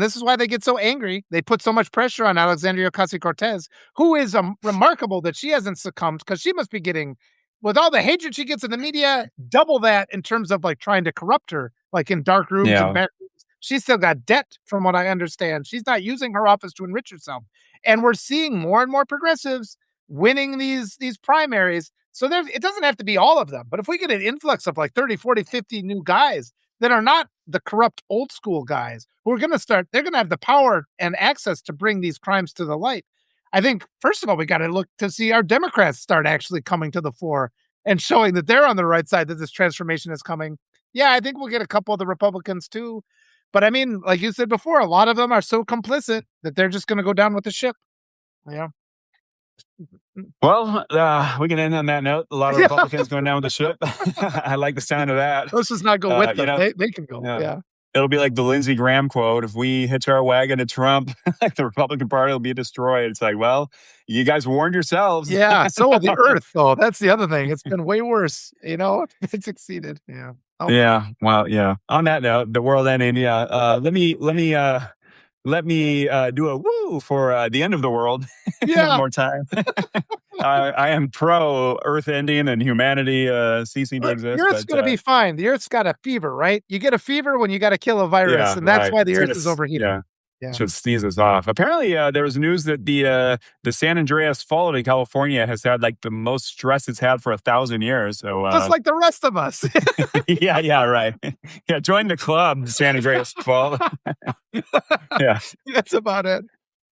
this is why they get so angry. They put so much pressure on Alexandria Ocasio-Cortez, who is remarkable that she hasn't succumbed because she must be getting, with all the hatred she gets in the media, double that in terms of like trying to corrupt her, like in dark rooms and Yeah, back rooms. She's still got debt, from what I understand. She's not using her office to enrich herself, and we're seeing more and more progressives winning these primaries. So there, it doesn't have to be all of them, but if we get an influx of like 30, 40, 50 new guys that are not the corrupt old school guys who are they're going to have the power and access to bring these crimes to the light. I think, first of all, we got to look to see our Democrats start actually coming to the fore and showing that they're on the right side, that this transformation is coming. Yeah, I think we'll get a couple of the Republicans too. But I mean, like you said before, a lot of them are so complicit that they're just going to go down with the ship. Yeah. well, we can end on that note. A lot of Yeah. Republicans going down with the ship. I like the sound of that. Let's just not go with You them. know, They can go. yeah. Yeah. It'll be like the Lindsey Graham quote: "If we hitch our wagon to Trump, like the Republican Party will be destroyed." It's like, well, you guys warned yourselves. Yeah, so will the Earth, though. That's the other thing. It's been way worse, It succeeded. Yeah. Oh, Yeah. Well, yeah. On that note, the world ending. Yeah. Let me do a woo for the end of the world one yeah. more time. I am pro Earth ending and humanity ceasing to Look, the exist, Earth's but gonna be fine. The Earth's got a fever, right? You get a fever when you gotta kill a virus, yeah, and that's right. why the It's gonna, Earth is overheating. yeah, Yeah. should sneeze us off. Apparently, there was news that the San Andreas Fault in California has had like the most stress it's had for 1,000 years. So, Just like the rest of us. yeah, yeah, right. Yeah, join the club, San Andreas Fault. Yeah. That's about it.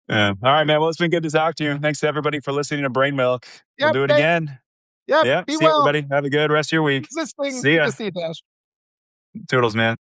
Yeah. All right, man. Well, it's been good to talk to you. Thanks to everybody for listening to Brain Milk. We'll Yep, do it thanks. again. Yep, Yeah. be See you, well. everybody. Have a good rest of your week. Existing. See Good ya. to see you, Dash. Toodles, man.